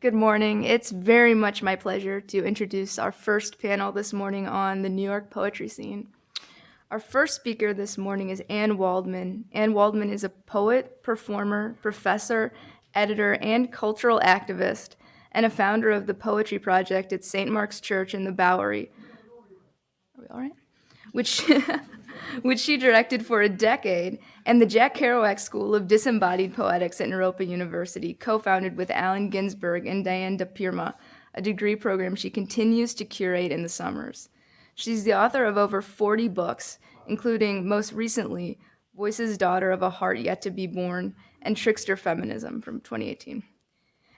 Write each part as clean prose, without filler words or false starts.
Good morning. It's very much my pleasure to introduce our first panel this morning on the New York poetry scene. Our first speaker this morning is Anne Waldman. Anne Waldman is a poet, performer, professor, editor, and cultural activist, and a founder of the Poetry Project at St. Mark's Church in the Bowery. Are we all right? Which she directed for a decade, and the Jack Kerouac School of Disembodied Poetics at Naropa University, co-founded with Allen Ginsberg and Diane DePirma, a degree program she continues to curate in the summers. She's the author of over 40 books, including, most recently, Voices, Daughter of a Heart Yet to Be Born, and Trickster Feminism from 2018,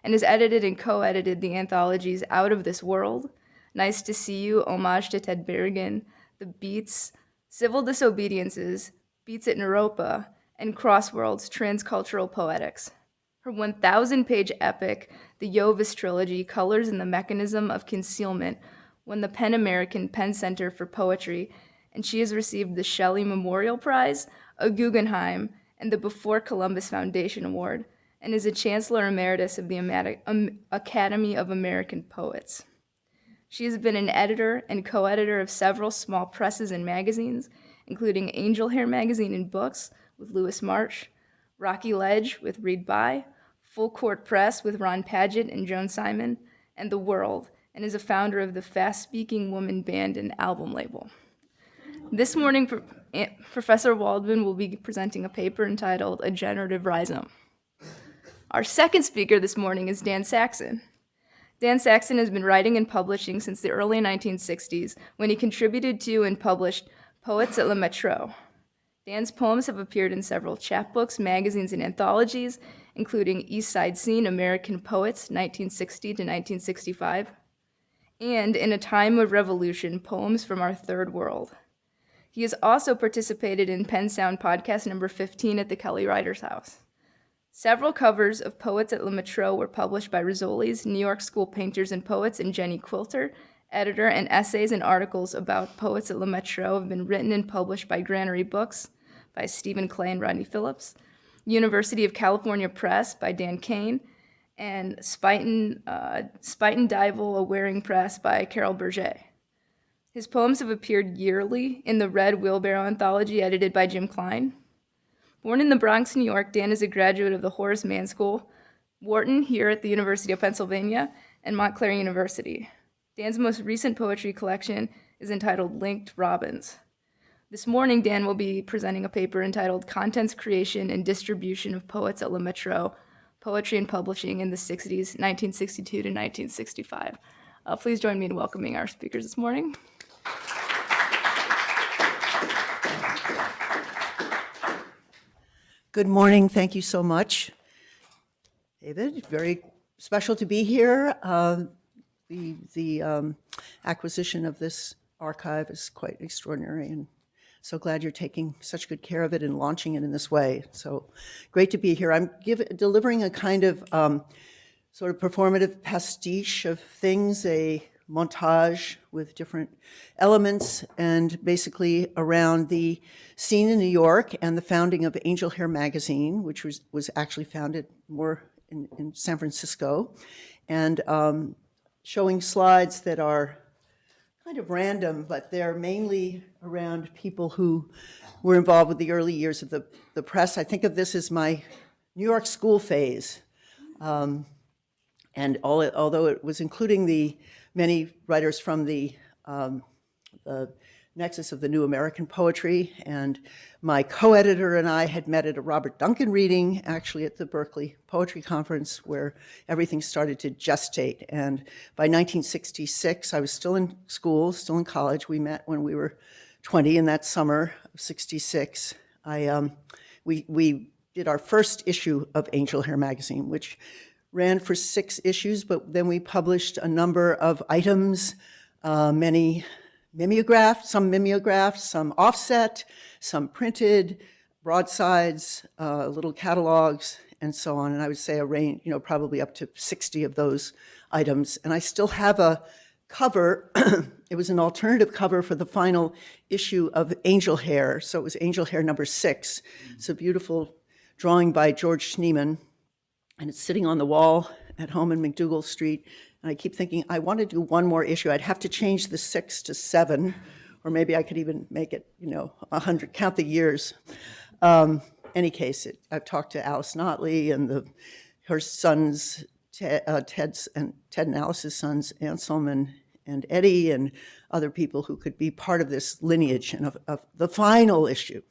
and has edited and co-edited the anthologies Out of This World, Nice to See You, Homage to Ted Berrigan, The Beats, Civil Disobediences, Beats at Naropa, and Crossworlds, Transcultural Poetics. Her 1,000-page epic, the Yovis Trilogy, Colors in the Mechanism of Concealment, won the Penn American Penn Center for Poetry, and she has received the Shelley Memorial Prize, a Guggenheim, and the Before Columbus Foundation Award, and is a Chancellor Emeritus of the Academy of American Poets. She has been an editor and co-editor of several small presses and magazines, including Angelhair Magazine and Books with Louis March, Rocky Ledge with Read By, Full Court Press with Ron Padgett and Joan Simon, and The World, and is a founder of the Fast Speaking Woman Band and album label. This morning, Professor Waldman will be presenting a paper entitled A Generative Rhizome. Our second speaker this morning is Dan Saxon. Dan Saxon has been writing and publishing since the early 1960s, when he contributed to and published Poets at Le Metro. Dan's poems have appeared in several chapbooks, magazines, and anthologies, including East Side Scene, American Poets, 1960 to 1965, and In a Time of Revolution, Poems from Our Third World. He has also participated in Penn Sound podcast number 15 at the Kelly Writers House. Several covers of Poets at Le Metro were published by Rizzoli's, New York School Painters and Poets, and Jenny Quilter, editor, and essays and articles about Poets at Le Metro have been written and published by Granary Books by Stephen Clay and Rodney Phillips, University of California Press by Dan Kane, and Spuyten Duyvil, a Waring Press by Carol Berger. His poems have appeared yearly in the Red Wheelbarrow Anthology, edited by Jim Klein. Born in the Bronx, New York, Dan is a graduate of the Horace Mann School, Wharton here at the University of Pennsylvania, and Montclair University. Dan's most recent poetry collection is entitled Linked Robins. This morning, Dan will be presenting a paper entitled Contents Creation and Distribution of Poets at Le Metro, Poetry and Publishing in the 60s, 1962 to 1965. Please join me in welcoming our speakers this morning. Good morning. Thank you so much, David. Very special to be here. The acquisition of this archive is quite extraordinary, and so glad you're taking such good care of it and launching it in this way. So great to be here. I'm delivering a kind of sort of performative pastiche of things, a montage with different elements, and basically around the scene in New York and the founding of Angelhair Magazine, which was actually founded more in San Francisco, and showing slides that are kind of random, but they're mainly around people who were involved with the early years of the press. I think of this as my New York school phase. And although it was including the many writers from the nexus of the New American Poetry, and my co-editor and I had met at a Robert Duncan reading, actually at the Berkeley Poetry Conference, where everything started to gestate. And by 1966, I was still in school, still in college. We met when we were 20 in that summer of 66. We did our first issue of Angelhair Magazine, which ran for 6 issues, but then we published a number of items, many mimeographs, some offset, some printed, broadsides, little catalogs, and so on. And I would say a range, probably up to 60 of those items. And I still have a cover. It was an alternative cover for the final issue of Angelhair. So it was Angelhair number 6. It's a beautiful drawing by George Schneeman. And it's sitting on the wall at home in McDougall Street, and I keep thinking, I want to do one more issue. I'd have to change the 6 to 7, or maybe I could even make it, 100, count the years. Any case, I've talked to Alice Notley and her sons, Ted and Alice's sons, Anselm and Eddie, and other people who could be part of this lineage and of the final issue.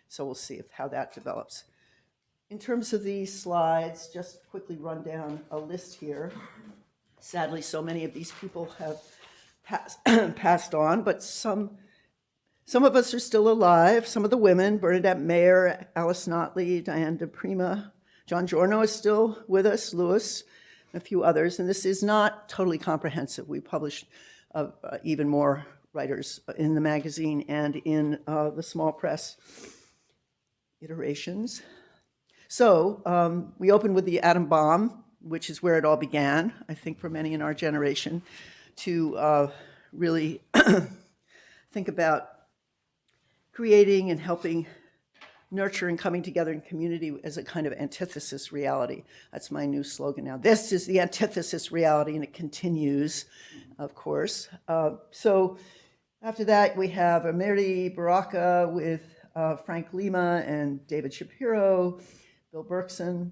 So we'll see how that develops. In terms of these slides, just quickly run down a list here. Sadly, so many of these people have passed on, but some of us are still alive. Some of the women, Bernadette Mayer, Alice Notley, Diane de Prima, John Giorno is still with us, Lewis, a few others. And this is not totally comprehensive. We published even more writers in the magazine and in the small press iterations. So we opened with the atom bomb, which is where it all began, I think, for many in our generation, to really think about creating and helping nurture and coming together in community as a kind of antithesis reality. That's my new slogan now. This is the antithesis reality, and it continues, of course. So after that, we have Amiri Baraka with Frank Lima and David Shapiro, Bill Berkson.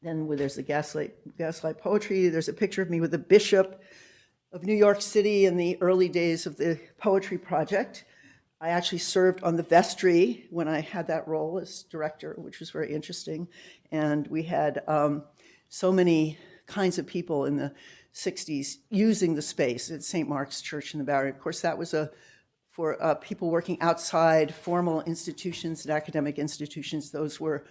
Then there's the Gaslight Poetry. There's a picture of me with the Bishop of New York City in the early days of the Poetry Project. I actually served on the vestry when I had that role as director, which was very interesting. And we had so many kinds of people in the 60s using the space at St. Mark's Church in the Bowery. Of course, that was for people working outside formal institutions and academic institutions. Those were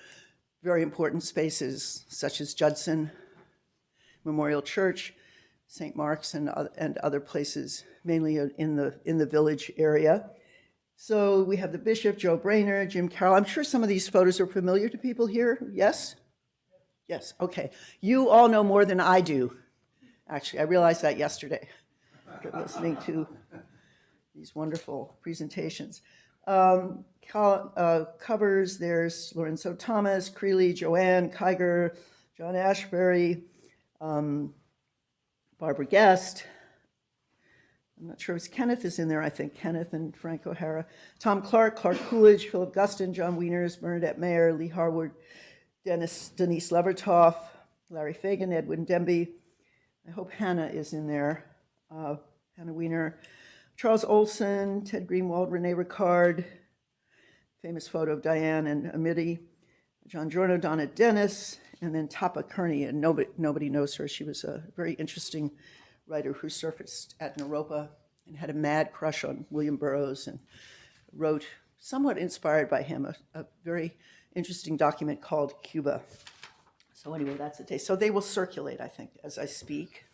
very important spaces, such as Judson Memorial Church, St. Mark's, and other places, mainly in the Village area. So we have the Bishop, Joe Brainerd, Jim Carroll. I'm sure some of these photos are familiar to people here. Yes? Yes, okay. You all know more than I do. Actually, I realized that yesterday after listening to these wonderful presentations. Covers, there's Lorenzo Thomas, Creeley, Joanne, Kiger, John Ashbery, Barbara Guest. I'm not sure if Kenneth is in there, I think. Kenneth and Frank O'Hara. Tom Clark, Clark Coolidge, Philip Guston, John Wieners, Bernadette Mayer, Lee Harwood, Denise Levertov, Larry Fagan, Edwin Demby. I hope Hannah is in there. Hannah Wiener, Charles Olson, Ted Greenwald, Rene Ricard, famous photo of Diane and Amity, John Giorno, Donna Dennis, and then Tapa Kearney, and nobody knows her. She was a very interesting writer who surfaced at Naropa and had a mad crush on William Burroughs and wrote, somewhat inspired by him, a very interesting document called Cuba. So anyway, that's a taste. So they will circulate, I think, as I speak.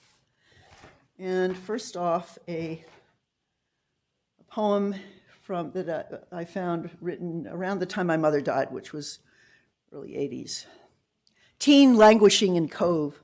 And first off, a poem that I found written around the time my mother died, which was early 80s. Teen languishing in cove.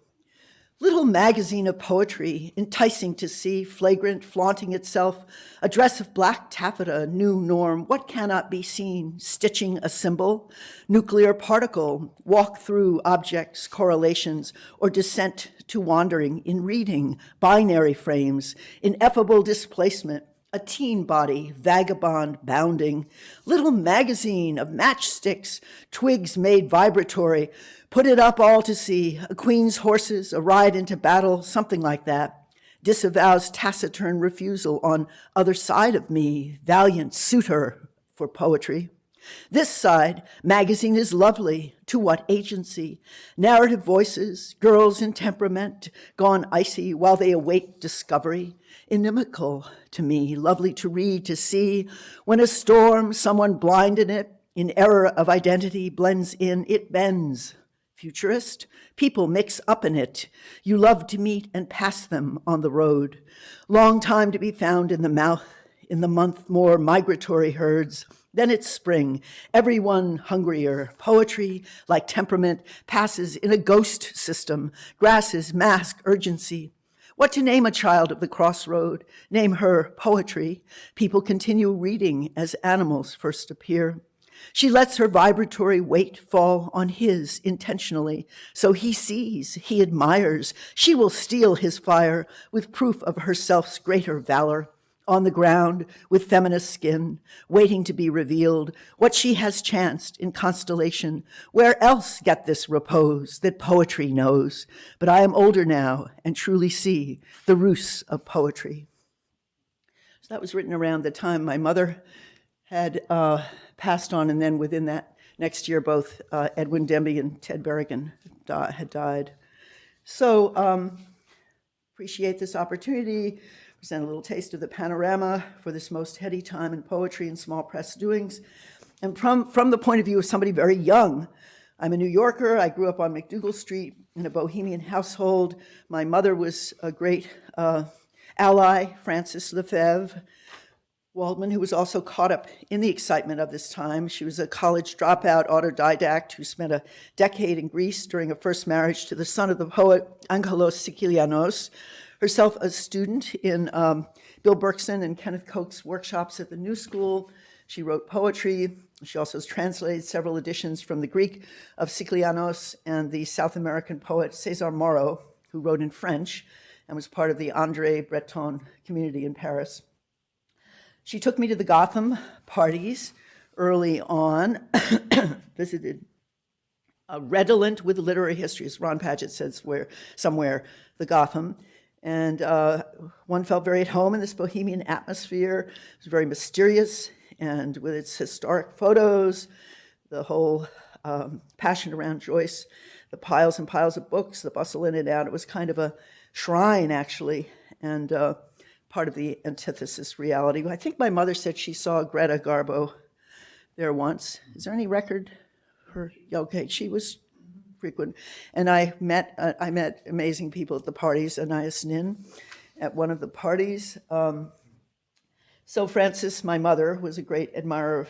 Little magazine of poetry, enticing to see, flagrant, flaunting itself, a dress of black taffeta, new norm, what cannot be seen, stitching a symbol, nuclear particle, walk through objects, correlations, or descent to wandering in reading, binary frames, ineffable displacement, a teen body, vagabond bounding, little magazine of matchsticks, twigs made vibratory, put it up all to see, a queen's horses, a ride into battle, something like that. Disavows taciturn refusal on other side of me, valiant suitor for poetry. This side, magazine is lovely, to what agency? Narrative voices, girls in temperament, gone icy while they await discovery. Inimical to me, lovely to read, to see. When a storm, someone blind in error of identity, blends in, it bends. Futurist, people mix up in it. You love to meet and pass them on the road. Long time to be found in the mouth, in the month more migratory herds. Then it's spring, everyone hungrier. Poetry, like temperament, passes in a ghost system. Grasses mask urgency. What to name a child of the crossroad? Name her poetry. People continue reading as animals first appear. She lets her vibratory weight fall on his intentionally. So he sees, he admires. She will steal his fire with proof of herself's greater valor. On the ground, with feminist skin, waiting to be revealed, what she has chanced in constellation. Where else get this repose that poetry knows? But I am older now and truly see the ruse of poetry. So that was written around the time my mother had passed on, and then within that next year, both Edwin Demby and Ted Berrigan had died. So appreciate this opportunity, present a little taste of the panorama for this most heady time in poetry and small press doings. And from the point of view of somebody very young, I'm a New Yorker. I grew up on McDougal Street in a bohemian household. My mother was a great ally, Frances Lefebvre Waldman, who was also caught up in the excitement of this time. She was a college dropout autodidact who spent a decade in Greece during a first marriage to the son of the poet Angelos Sikelianos, herself a student in Bill Berkson and Kenneth Koch's workshops at the New School. She wrote poetry. She also has translated several editions from the Greek of Sikelianos and the South American poet César Moro, who wrote in French and was part of the André Breton community in Paris. She took me to the Gotham parties early on, visited redolent with literary history, as Ron Padgett says somewhere, the Gotham. And one felt very at home in this bohemian atmosphere. It was very mysterious, and with its historic photos, the whole passion around Joyce, the piles and piles of books, the bustle in and out. It was kind of a shrine, actually, and part of the antithesis reality. I think my mother said she saw Greta Garbo there once. Is there any record? Okay, she was frequent. And I met amazing people at the parties, Anais Nin at one of the parties. So Frances, my mother, was a great admirer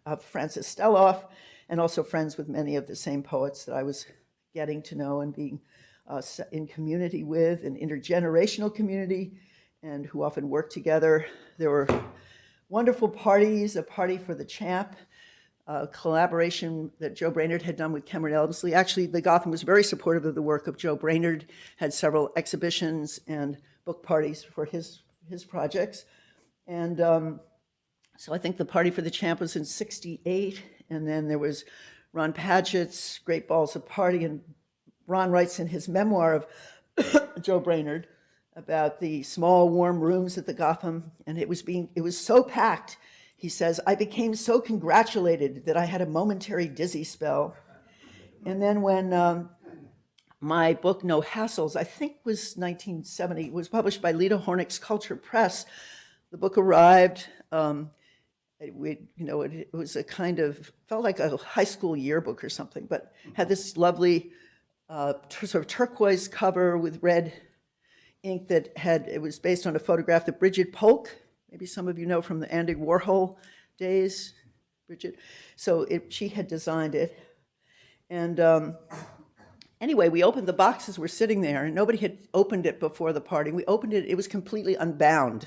of Francis Stelloff, and also friends with many of the same poets that I was getting to know and being in community with, an intergenerational community, and who often worked together. There were wonderful parties, a party for the champ, a collaboration that Joe Brainerd had done with Cameron Elmsley. Actually, the Gotham was very supportive of the work of Joe Brainerd, had several exhibitions and book parties for his projects. And so I think the party for the champ was in '68, and then there was Ron Padgett's Great Balls of Party, and Ron writes in his memoir of Joe Brainerd about the small, warm rooms at the Gotham, and it was so packed, he says, I became so congratulated that I had a momentary dizzy spell. And then when my book, No Hassles, I think was 1970, was published by Lita Hornick's Culture Press, the book arrived. It was a kind of, felt like a high school yearbook or something, but had this lovely sort of turquoise cover with red ink it was based on a photograph that Bridget Polk, maybe some of you know from the Andy Warhol days, Bridget. So she had designed it. And anyway, we opened the boxes, were sitting there, and nobody had opened it before the party. We opened it, it was completely unbound.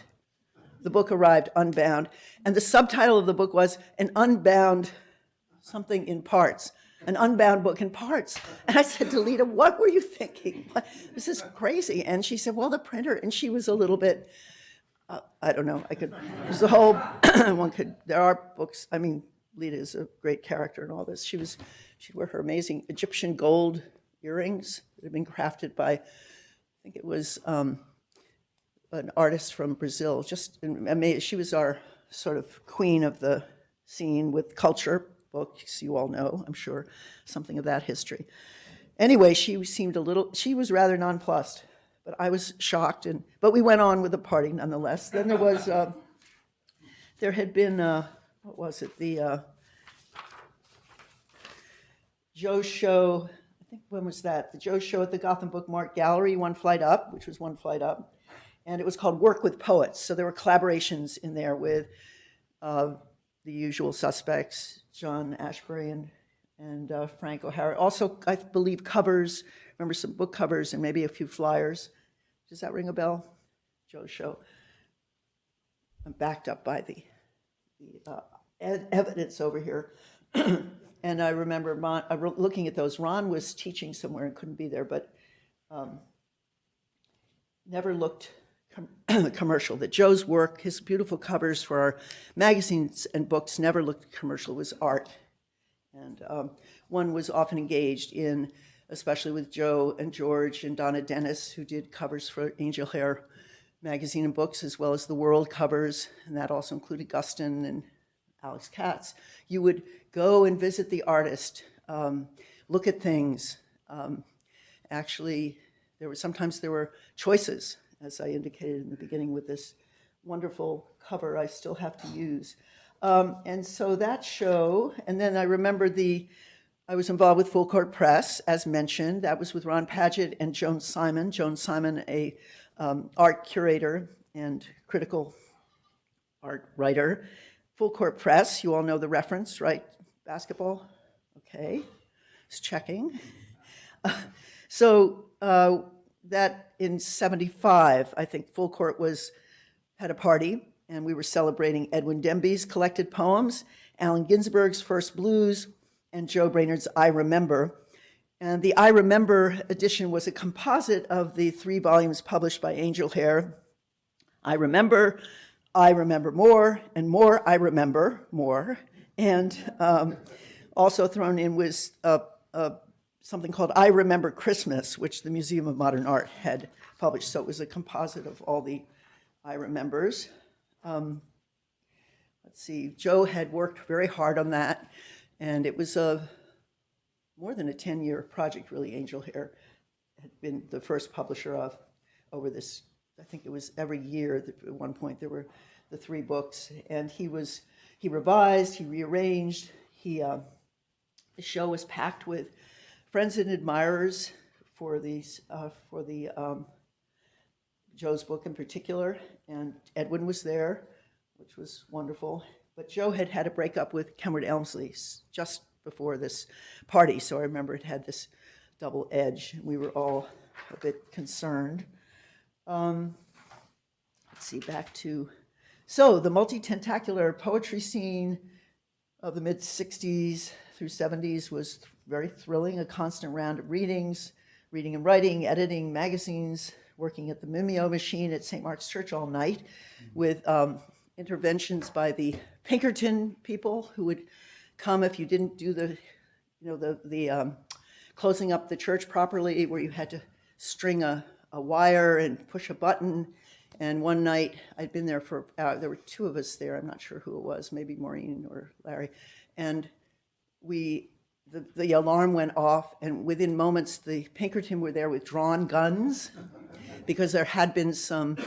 The book arrived unbound. And the subtitle of the book was An Unbound Something in Parts. An unbound book in parts. And I said to Lita, what were you thinking? This is crazy. And she said, well, the printer. And she was a little bit, I don't know, there's the whole, there are books, I mean, Lita is a great character in all this. She'd wear her amazing Egyptian gold earrings that had been crafted by, I think it was an artist from Brazil. Just amazing. She was our sort of queen of the scene with culture. Books you all know, I'm sure, something of that history. Anyway, she was rather nonplussed, but I was shocked, but we went on with the party nonetheless. Then there had been, what was it, the Joe show, I think, when was that? The Joe show at the Gotham Book Mart Gallery, One Flight Up, which was One Flight Up, and it was called Work with Poets. So there were collaborations in there with the usual suspects, John Ashbery and Frank O'Hara. Also, I believe covers, remember some book covers and maybe a few flyers. Does that ring a bell? Joe's show. I'm backed up by the evidence over here. And I remember looking at those. Ron was teaching somewhere and couldn't be there, but never looked commercial. That Joe's work, his beautiful covers for our magazines and books never looked commercial. It was art. And one was often engaged in, especially with Joe and George and Donna Dennis, who did covers for Angelhair Magazine and books, as well as the World covers, and that also included Guston and Alex Katz. You would go and visit the artist, look at things. Actually, sometimes there were choices, as I indicated in the beginning with this wonderful cover I still have to use. And so that show, and then I remember I was involved with Full Court Press, as mentioned. That was with Ron Padgett and Joan Simon. Joan Simon, a art curator and critical art writer. Full Court Press, you all know the reference, right? Basketball? Okay, just checking. So that in 75, I think Full Court had a party, and we were celebrating Edwin Demby's collected poems, Allen Ginsberg's First Blues, and Joe Brainerd's I Remember. And the I Remember edition was a composite of the 3 volumes published by Angelhair. I Remember More, and More I Remember More. And also thrown in was something called I Remember Christmas, which the Museum of Modern Art had published. So it was a composite of all the I Remembers. Let's see, Joe had worked very hard on that, and it was more than a 10-year project, really. Angelhair had been the first publisher of over this. I think it was every year. At one point, there were the 3 books, and he revised, he rearranged. The show was packed with friends and admirers for Joe's book in particular, and Edwin was there, which was wonderful. But Joe had a breakup with Kenward Elmsley just before this party, so I remember it had this double edge. We were all a bit concerned. Let's see, back to, so the multi-tentacular poetry scene of the mid-60s through 70s was very thrilling, a constant round of readings, reading and writing, editing magazines, working at the Mimeo machine at St. Mark's Church all night with interventions by the Pinkerton people who would come if you didn't do the closing up the church properly, where you had to string a wire and push a button. And one night, I'd been there there were 2 of us there, I'm not sure who it was, maybe Maureen or Larry, and the alarm went off, and within moments, the Pinkerton were there with drawn guns, because there had been some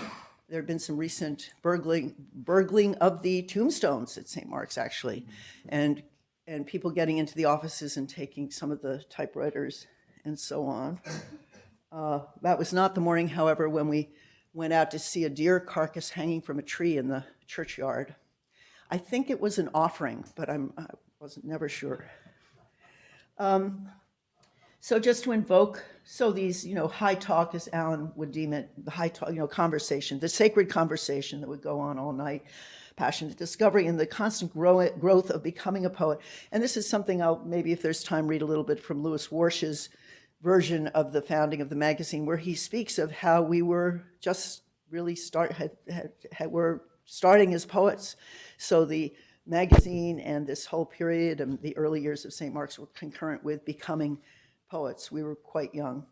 recent burgling of the tombstones at St. Mark's, actually, and people getting into the offices and taking some of the typewriters and so on. That was not the morning, however, when we went out to see a deer carcass hanging from a tree in the churchyard. I think it was an offering, but I wasn't never sure. So just to invoke, these, high talk, as Alan would deem it, the high talk, conversation, the sacred conversation that would go on all night, passionate discovery, and the constant growth of becoming a poet. And this is something I'll maybe, if there's time, read a little bit from Louis Warsh's version of the founding of the magazine, where he speaks of how we were just really were starting as poets. So the magazine and this whole period and the early years of St. Mark's were concurrent with becoming poets. We were quite young.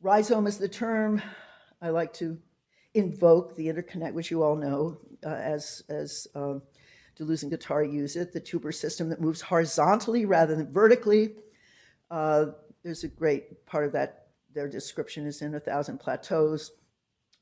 Rhizome is the term I like to invoke, the interconnect, which you all know, as Deleuze and Guattari use it, the tuber system that moves horizontally rather than vertically. There's a great part of that, their description is in 1,000 Plateaus.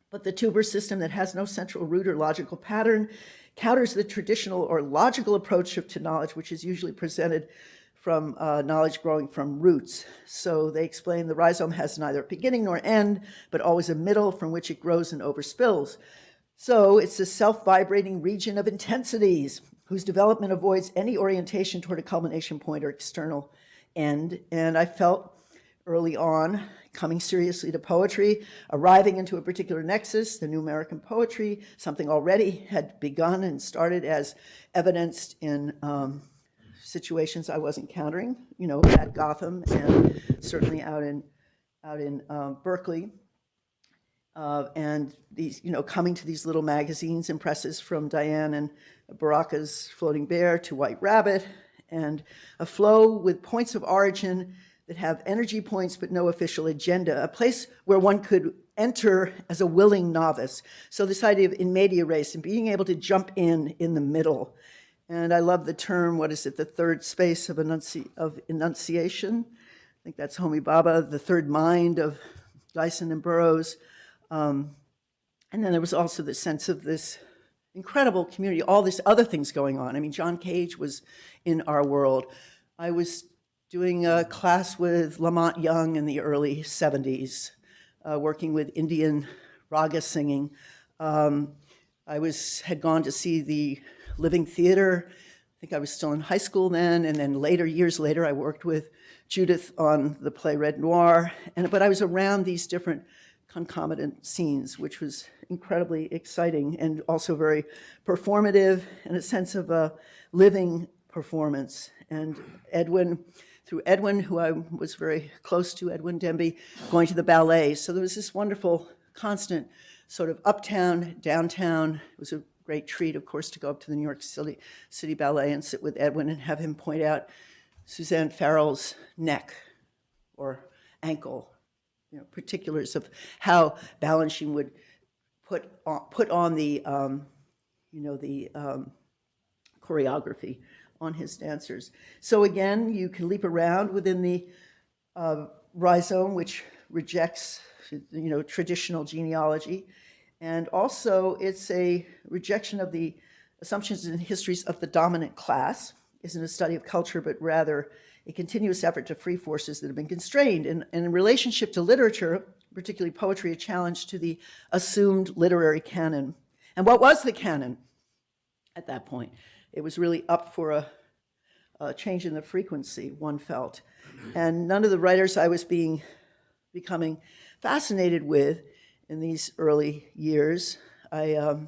But the tuber system that has no central root or logical pattern counters the traditional or logical approach to knowledge, which is usually presented from knowledge growing from roots. So they explain the rhizome has neither beginning nor end, but always a middle from which it grows and overspills. So it's a self-vibrating region of intensities whose development avoids any orientation toward a culmination point or external end. And I felt early on, coming seriously to poetry, arriving into a particular nexus, the New American poetry, something already had begun and started as evidenced in situations I was encountering, at Gotham and certainly out in Berkeley. And these, coming to these little magazines and presses, from Diane and Baraka's Floating Bear to White Rabbit, and a flow with points of origin that have energy points but no official agenda, a place where one could enter as a willing novice. So this idea of in media res and being able to jump in the middle. And I love the term, what is it, the third space of enunciation? I think that's Homi Bhabha, the third mind of Dyson and Burroughs. And then there was also the sense of this incredible community, all these other things going on. I mean, John Cage was in our world. I was doing a class with Lamont Young in the early 70s, working with Indian raga singing. I had gone to see the Living Theater. I think I was still in high school then, and then years later, I worked with Judith on the play Red Noir. But I was around these different concomitant scenes, which was incredibly exciting and also very performative, in a sense of a living performance. And through Edwin, who I was very close to, Edwin Demby, going to the ballet. So there was this wonderful, constant sort of uptown, downtown. It was a great treat, of course, to go up to the New York City Ballet and sit with Edwin and have him point out Suzanne Farrell's neck or ankle, particulars of how Balanchine would put on the choreography on his dancers. So again, you can leap around within the Rhizome, which rejects traditional genealogy, and also it's a rejection of the assumptions and histories of the dominant class. Isn't a study of culture, but rather a continuous effort to free forces that have been constrained. And in relationship to literature, particularly poetry, a challenge to the assumed literary canon. And what was the canon at that point? It was really up for a change in the frequency, one felt. And none of the writers I was becoming fascinated with in these early years. I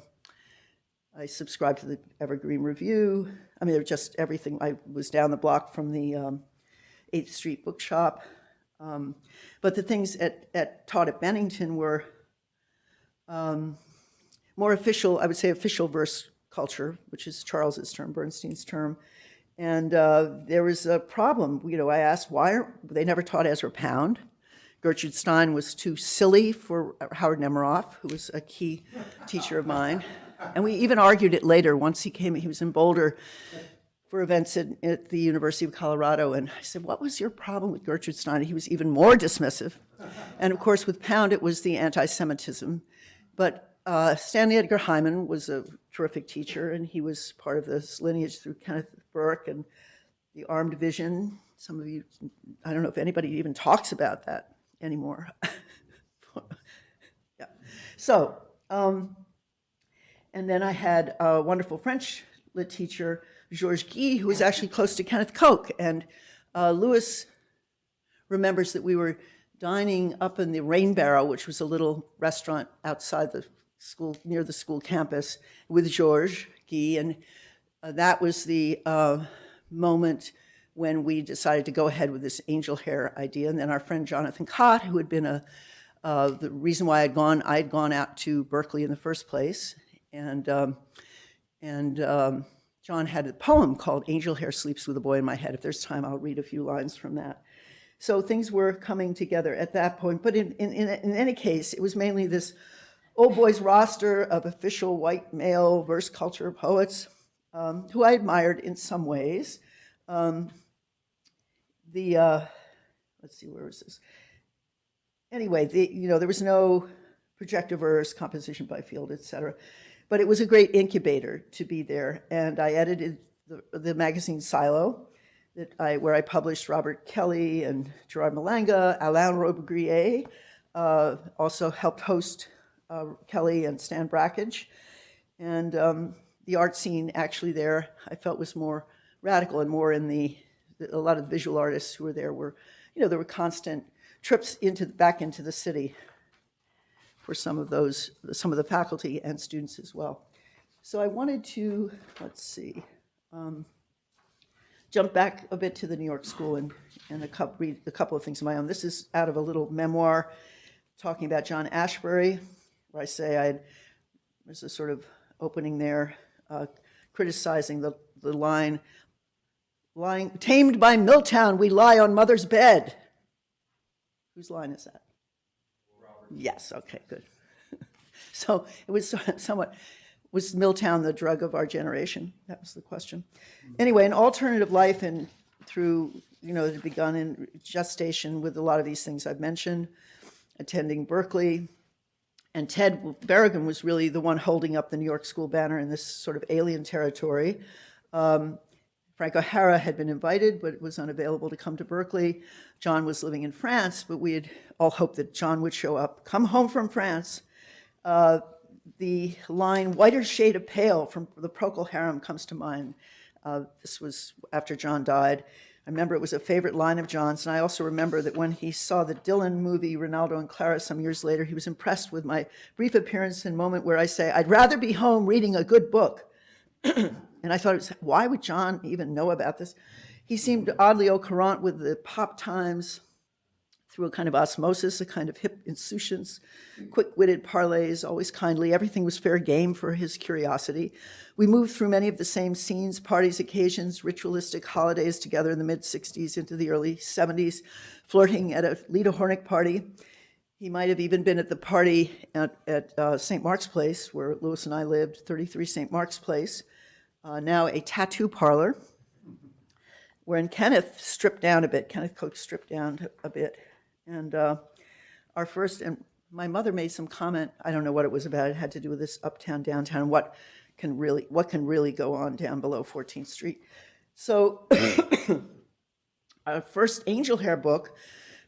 subscribed to the Evergreen Review. I mean, just everything. I was down the block from the 8th Street Bookshop. But the things taught at Bennington were more official, I would say official verse culture, which is Charles's term, Bernstein's term. And there was a problem. I asked, why they never taught Ezra Pound? Gertrude Stein was too silly for Howard Nemeroff, who was a key teacher of mine. And we even argued it later. Once he was in Boulder for events at the University of Colorado. And I said, what was your problem with Gertrude Stein? He was even more dismissive. And of course, with Pound, it was the anti-Semitism. But Stanley Edgar Hyman was a terrific teacher, and he was part of this lineage through Kenneth Burke and the Armed Division. Some of you, I don't know if anybody even talks about that anymore. Yeah. So, and then I had a wonderful French lit teacher, Georges Guy, who was actually close to Kenneth Koch. And Louis remembers that we were dining up in the Rain Barrel, which was a little restaurant outside the school, near the school campus, with Georges Guy. And that was the moment when we decided to go ahead with this Angelhair idea. And then our friend Jonathan Cott, who had been the reason why I'd gone out to Berkeley in the first place. And John had a poem called Angelhair Sleeps with a Boy in My Head. If there's time, I'll read a few lines from that. So things were coming together at that point. But in any case, it was mainly this old boys roster of official white male verse culture poets who I admired in some ways. Let's see, where was this? Anyway, there was no projective verse, composition by field, etc. But it was a great incubator to be there. And I edited the magazine Silo, where I published Robert Kelly and Gerard Malanga, Alain Robbe-Grillet, also helped host Kelly and Stan Brakhage. And the art scene actually there, I felt, was more radical and more in a lot of the visual artists who were there were, there were constant trips back into the city for some of the faculty and students as well. So I wanted to, let's see, jump back a bit to the New York School and read a couple of things of my own. This is out of a little memoir talking about John Ashbery, where I say there's a sort of opening there, criticizing the line, lying tamed by Milltown, we lie on mother's bed. Whose line is that? Robert. Yes, okay, good. So it was somewhat, was Milltown the drug of our generation? That was the question. Anyway, an alternative life and through, it had begun in gestation with a lot of these things I've mentioned, attending Berkeley. And Ted Berrigan was really the one holding up the New York School banner in this sort of alien territory. Frank O'Hara had been invited, but was unavailable to come to Berkeley. John was living in France, but we had all hoped that John would show up. Come home from France. The line, whiter shade of pale from the Procol Harum comes to mind. This was after John died. I remember it was a favorite line of John's, and I also remember that when he saw the Dylan movie, Ronaldo and Clara, some years later, he was impressed with my brief appearance and moment where I say, I'd rather be home reading a good book. And I thought, why would John even know about this? He seemed oddly au courant with the pop times through a kind of osmosis, a kind of hip insouciance, quick-witted parleys, always kindly. Everything was fair game for his curiosity. We moved through many of the same scenes, parties, occasions, ritualistic holidays together in the mid-'60s into the early '70s, flirting at a Lita Hornick party. He might have even been at the party at St. Mark's Place, where Louis and I lived, 33 St. Mark's Place, now a tattoo parlor, wherein Kenneth stripped down a bit. Kenneth Koch stripped down a bit. And our first, and my mother made some comment, I don't know what it was about, it had to do with this uptown, downtown, what can really go on down below 14th Street. So our first Angelhair book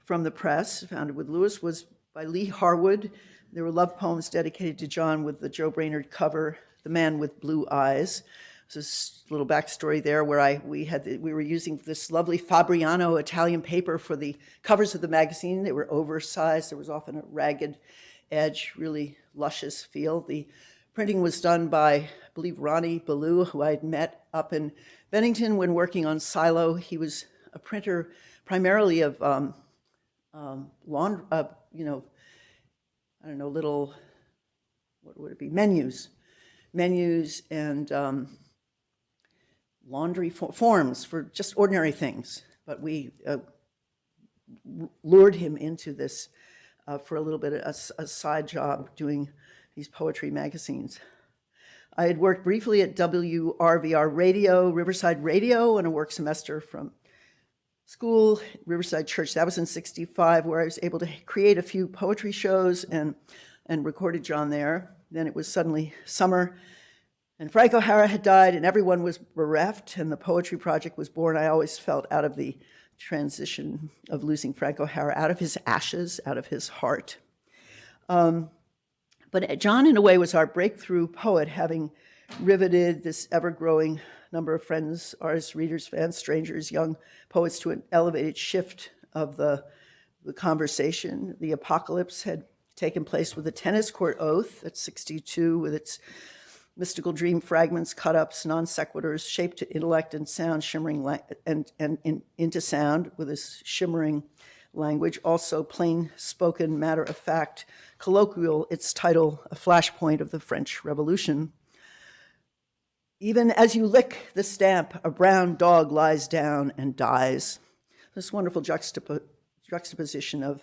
from the press, founded with Louis, was by Lee Harwood. There were love poems dedicated to John with the Joe Brainerd cover, The Man with Blue Eyes. There's this little backstory there where we were using this lovely Fabriano Italian paper for the covers of the magazine. They were oversized. There was often a ragged edge, really luscious feel. The printing was done by, I believe, Ronnie Balu, who I had met up in Bennington when working on Silo. He was a printer primarily of little, what would it be, menus and laundry forms for just ordinary things. But we lured him into this for a little bit, a side job doing these poetry magazines. I had worked briefly at WRVR Radio, Riverside Radio, in a work semester from school, Riverside Church. That was in '65, where I was able to create a few poetry shows and recorded John there. Then it was suddenly summer, and Frank O'Hara had died, and everyone was bereft, and the Poetry Project was born. I always felt out of the transition of losing Frank O'Hara, out of his ashes, out of his heart. But John, in a way, was our breakthrough poet, having riveted this ever-growing number of friends, artists, readers, fans, strangers, young poets to an elevated shift of the conversation. The apocalypse had taken place with the tennis court oath at 62, with its mystical dream fragments, cut-ups, non sequiturs, shaped to intellect and sound, shimmering into sound with this shimmering language, also plain-spoken, matter-of-fact, colloquial, its title, A Flashpoint of the French Revolution. Even as you lick the stamp, a brown dog lies down and dies. This wonderful juxtaposition of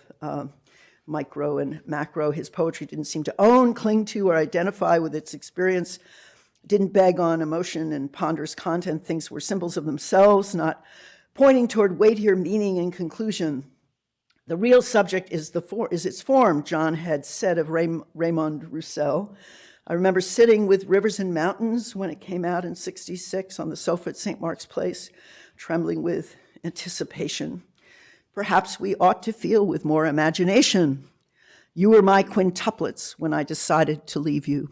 micro and macro. His poetry didn't seem to own, cling to, or identify with its experience, didn't beg on emotion and ponderous content. Things were symbols of themselves, not pointing toward weightier meaning and conclusion. The real subject is its form, John had said of Raymond Roussel. I remember sitting with Rivers and Mountains when it came out in '66 on the sofa at St. Mark's Place, trembling with anticipation. Perhaps we ought to feel with more imagination. You were my quintuplets when I decided to leave you.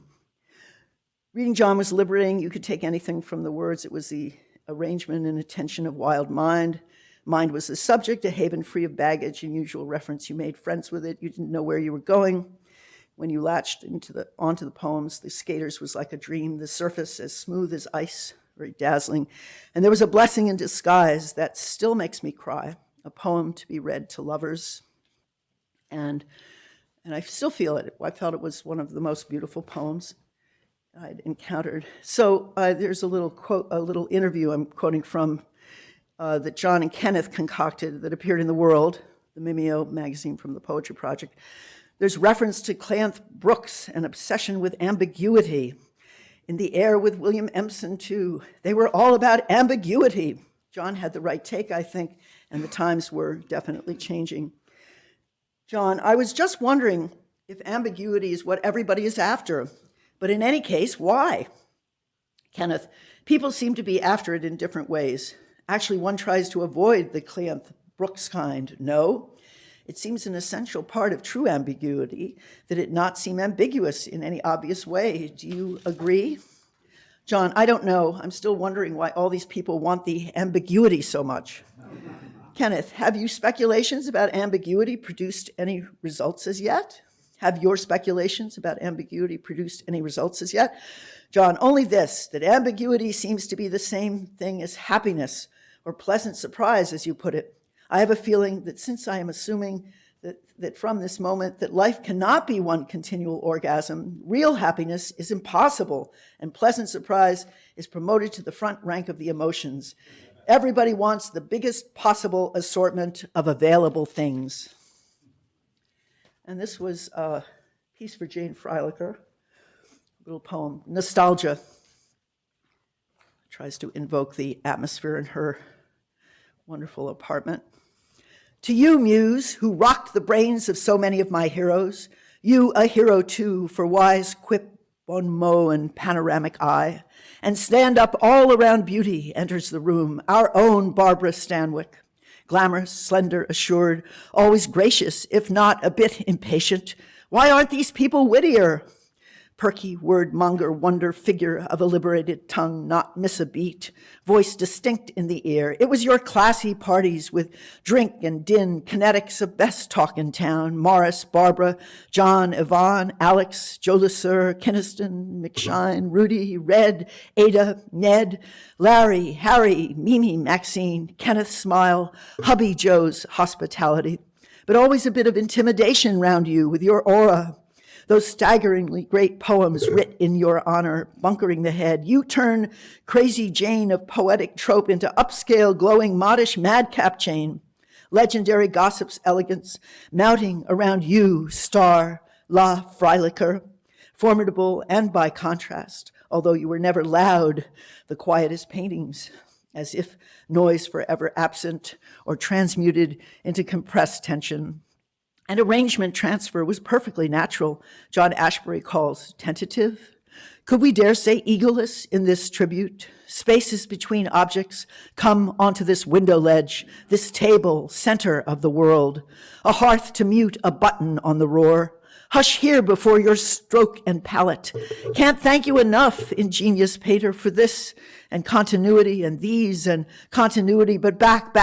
Reading John was liberating. You could take anything from the words. It was the arrangement and attention of wild mind. Mind was the subject, a haven free of baggage, unusual reference. You made friends with it. You didn't know where you were going. When you latched onto the poems, the skaters was like a dream, the surface as smooth as ice, very dazzling. And there was a blessing in disguise that still makes me cry, a poem to be read to lovers. And I still feel it. I felt it was one of the most beautiful poems I'd encountered. So there's a little quote, a little interview I'm quoting from that John and Kenneth concocted that appeared in The World, the Mimeo magazine from the Poetry Project. There's reference to Cleanth Brooks, an obsession with ambiguity. In the Air with William Empson, too. They were all about ambiguity. John had the right take, I think, and the times were definitely changing. John, I was just wondering if ambiguity is what everybody is after, but in any case, why? Kenneth, people seem to be after it in different ways. Actually, one tries to avoid the Cleanth Brooks kind. No, it seems an essential part of true ambiguity that it not seem ambiguous in any obvious way. Do you agree? John, I don't know. I'm still wondering why all these people want the ambiguity so much. Kenneth, have you speculations about ambiguity produced any results as yet? Have your speculations about ambiguity produced any results as yet? John, only this, that ambiguity seems to be the same thing as happiness, or pleasant surprise, as you put it. I have a feeling that since I am assuming that from this moment that life cannot be one continual orgasm, real happiness is impossible, and pleasant surprise is promoted to the front rank of the emotions. Everybody wants the biggest possible assortment of available things. And this was a piece for Jane Freilacher, a little poem, Nostalgia. Tries to invoke the atmosphere in her wonderful apartment. To you, Muse, who rocked the brains of so many of my heroes, you a hero too, for wise quip, bon mot, and panoramic eye, and stand up all around beauty enters the room, our own Barbara Stanwyck, glamorous, slender, assured, always gracious, if not a bit impatient. Why aren't these people wittier? Perky word-monger wonder figure of a liberated tongue, not miss a beat, voice distinct in the ear. It was your classy parties with drink and din, kinetics of best talk in town. Morris, Barbara, John, Yvonne, Alex, Joe Lasser, Kinniston, McShine, Rudy, Red, Ada, Ned, Larry, Harry, Mimi, Maxine, Kenneth's smile, hubby Joe's hospitality. But always a bit of intimidation round you with your aura. Those staggeringly great poems writ in your honor, bunkering the head. You turn crazy Jane of poetic trope into upscale, glowing, modish madcap Jane. Legendary gossip's elegance, mounting around you, star, La Freilacher. Formidable and by contrast, although you were never loud, the quietest paintings, as if noise forever absent or transmuted into compressed tension. And arrangement transfer was perfectly natural, John Ashbery calls tentative. Could we dare say egoless in this tribute? Spaces between objects come onto this window ledge, this table, center of the world. A hearth to mute a button on the roar. Hush here before your stroke and palette. Can't thank you enough, ingenious painter, for this and continuity and these and continuity, but back,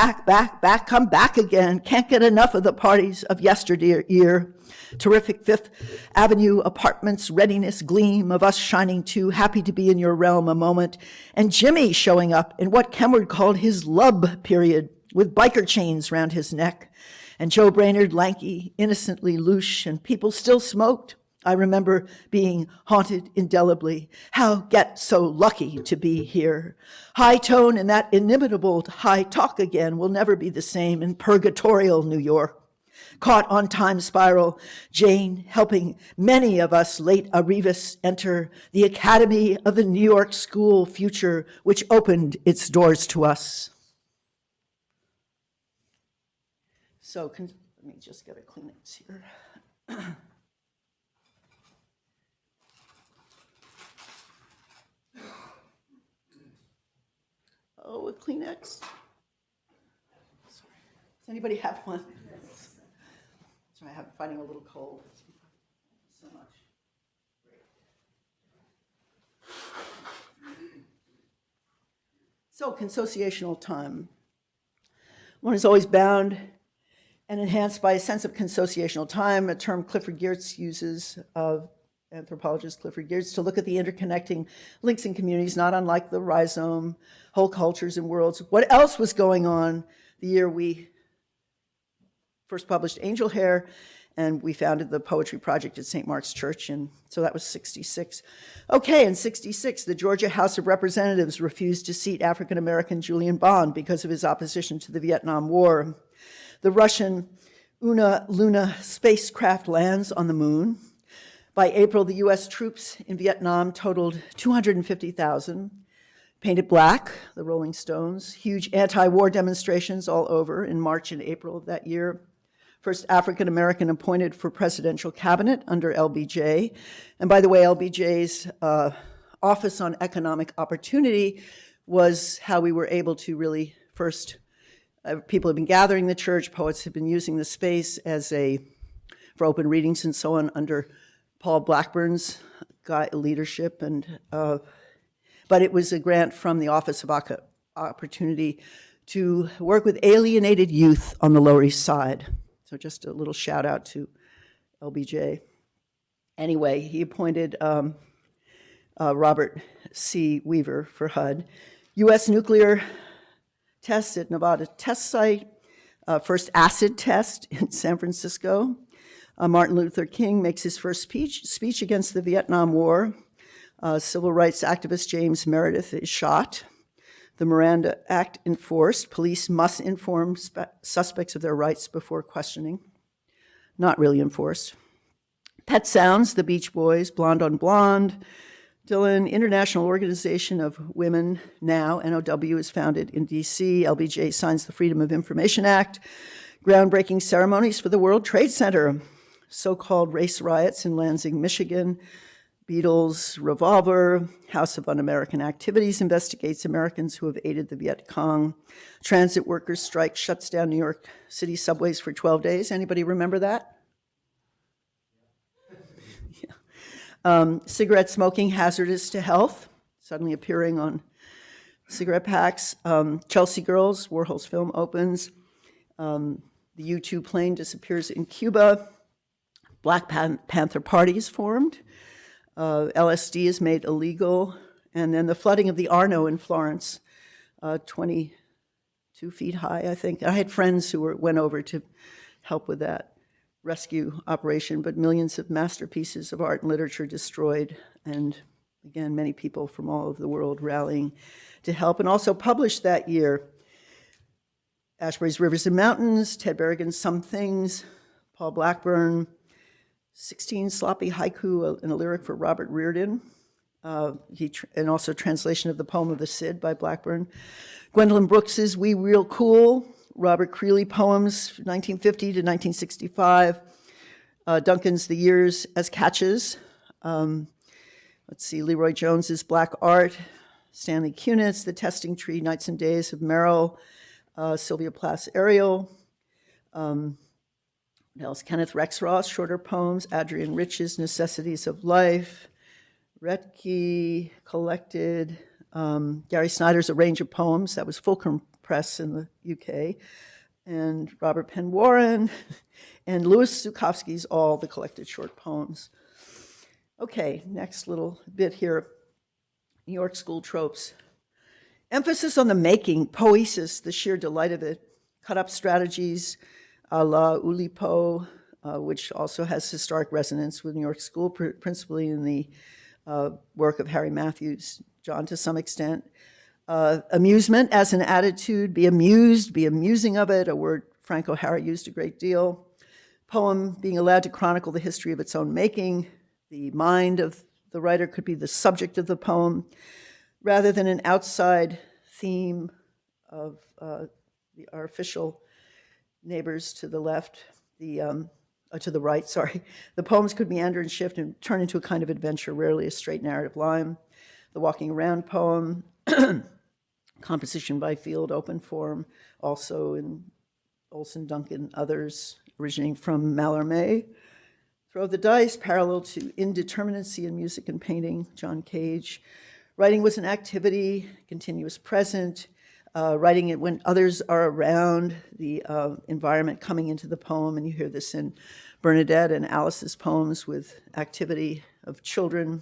come back again. Can't get enough of the parties of yesteryear. Terrific Fifth Avenue apartments, readiness, gleam of us shining too, happy to be in your realm a moment. And Jimmy showing up in what Kenward called his lub period, with biker chains round his neck. And Joe Brainerd, lanky, innocently louche, and people still smoked. I remember being haunted indelibly. How get so lucky to be here? High tone and that inimitable high talk again will never be the same in purgatorial New York. Caught on time spiral, Jane helping many of us late arrivists enter the Academy of the New York School future, which opened its doors to us. So let me just get a Kleenex here. Oh, a Kleenex. Sorry. Does anybody have one? So I'm fighting a little cold. So much. So consociational time. One is always bound and enhanced by a sense of consociational time, a term Clifford Geertz uses anthropologist Clifford Geertz, to look at the interconnecting links in communities, not unlike the Rhizome, whole cultures and worlds. What else was going on the year we first published Angelhair, and we founded the Poetry Project at St. Mark's Church, and so that was 66. Okay, in 66, the Georgia House of Representatives refused to seat African-American Julian Bond because of his opposition to the Vietnam War. The Russian Una Luna spacecraft lands on the moon. By April, the US troops in Vietnam totaled 250,000. Painted black, the Rolling Stones. Huge anti-war demonstrations all over in March and April of that year. First African-American appointed for presidential cabinet under LBJ. And by the way, LBJ's Office on Economic Opportunity was how we were able to really first, people have been gathering in the church, poets have been using the space for open readings and so on under Paul Blackburn's leadership. But it was a grant from the Office of Opportunity to work with alienated youth on the Lower East Side. So just a little shout out to LBJ. Anyway, he appointed Robert C. Weaver for HUD. U.S. nuclear tests at Nevada test site. First acid test in San Francisco. Martin Luther King makes his first speech against the Vietnam War. Civil rights activist James Meredith is shot. The Miranda Act enforced. Police must inform suspects of their rights before questioning. Not really enforced. Pet Sounds, the Beach Boys, Blonde on Blonde. Dylan, International Organization of Women Now, NOW, is founded in D.C. LBJ signs the Freedom of Information Act. Groundbreaking ceremonies for the World Trade Center. So-called race riots in Lansing, Michigan. Beatles, Revolver, House of Un-American Activities investigates Americans who have aided the Viet Cong. Transit workers strike shuts down New York City subways for 12 days. Anybody remember that? Yeah. Cigarette smoking hazardous to health, suddenly appearing on cigarette packs. Chelsea Girls, Warhol's film opens. The U-2 plane disappears in Cuba. Black Panther Party is formed. LSD is made illegal, and then the flooding of the Arno in Florence, 22 feet high, I think. I had friends who went over to help with that rescue operation, but millions of masterpieces of art and literature destroyed, and again, many people from all over the world rallying to help. And also published that year, Ashbery's Rivers and Mountains, Ted Berrigan's Some Things, Paul Blackburn, 16 sloppy haiku and a lyric for Robert Reardon, and also translation of the poem of the Cid by Blackburn. Gwendolyn Brooks's We Real Cool, Robert Creeley poems, 1950 to 1965. Duncan's The Years as Catches. Let's see, Leroy Jones's Black Art, Stanley Kunitz, The Testing Tree, Nights and Days of Merrill, Sylvia Plath's Ariel. What else? Kenneth Rexroth, shorter poems, Adrian Rich's Necessities of Life, Retke collected, Gary Snyder's A Range of Poems, that was Fulcrum Press in the UK, and Robert Penn Warren, and Louis Zukowski's All the Collected Short Poems. Okay, next little bit here, New York School tropes. Emphasis on the making, poesis, the sheer delight of it, cut-up strategies, a la Oulipo, which also has historic resonance with New York School, principally in the work of Harry Matthews, John to some extent. Amusement as an attitude, be amused, be amusing of it, a word Frank O'Hara used a great deal. Poem being allowed to chronicle the history of its own making. The mind of the writer could be the subject of the poem, rather than an outside theme of our official neighbors to the left, to the right, sorry. The poems could meander and shift and turn into a kind of adventure, rarely a straight narrative line. The walking around poem, composition by field, open form, also in Olson, Duncan, others, originating from Mallarmé. Throw the dice, parallel to indeterminacy in music and painting, John Cage. Writing was an activity, continuous present. Writing it when others are around, the environment coming into the poem, and you hear this in Bernadette and Alice's poems with activity of children,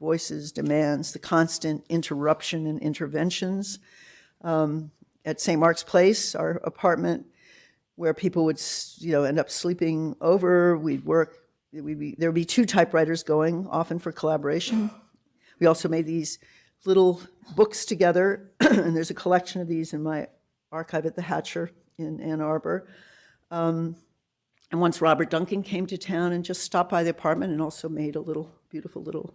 voices, demands, the constant interruption and interventions. At St. Mark's Place, our apartment, where people would, end up sleeping over, we'd work, there would be two typewriters going, often for collaboration. We also made these little books together, and there's a collection of these in my archive at the Hatcher in Ann Arbor. And once Robert Duncan came to town and just stopped by the apartment and also made a beautiful little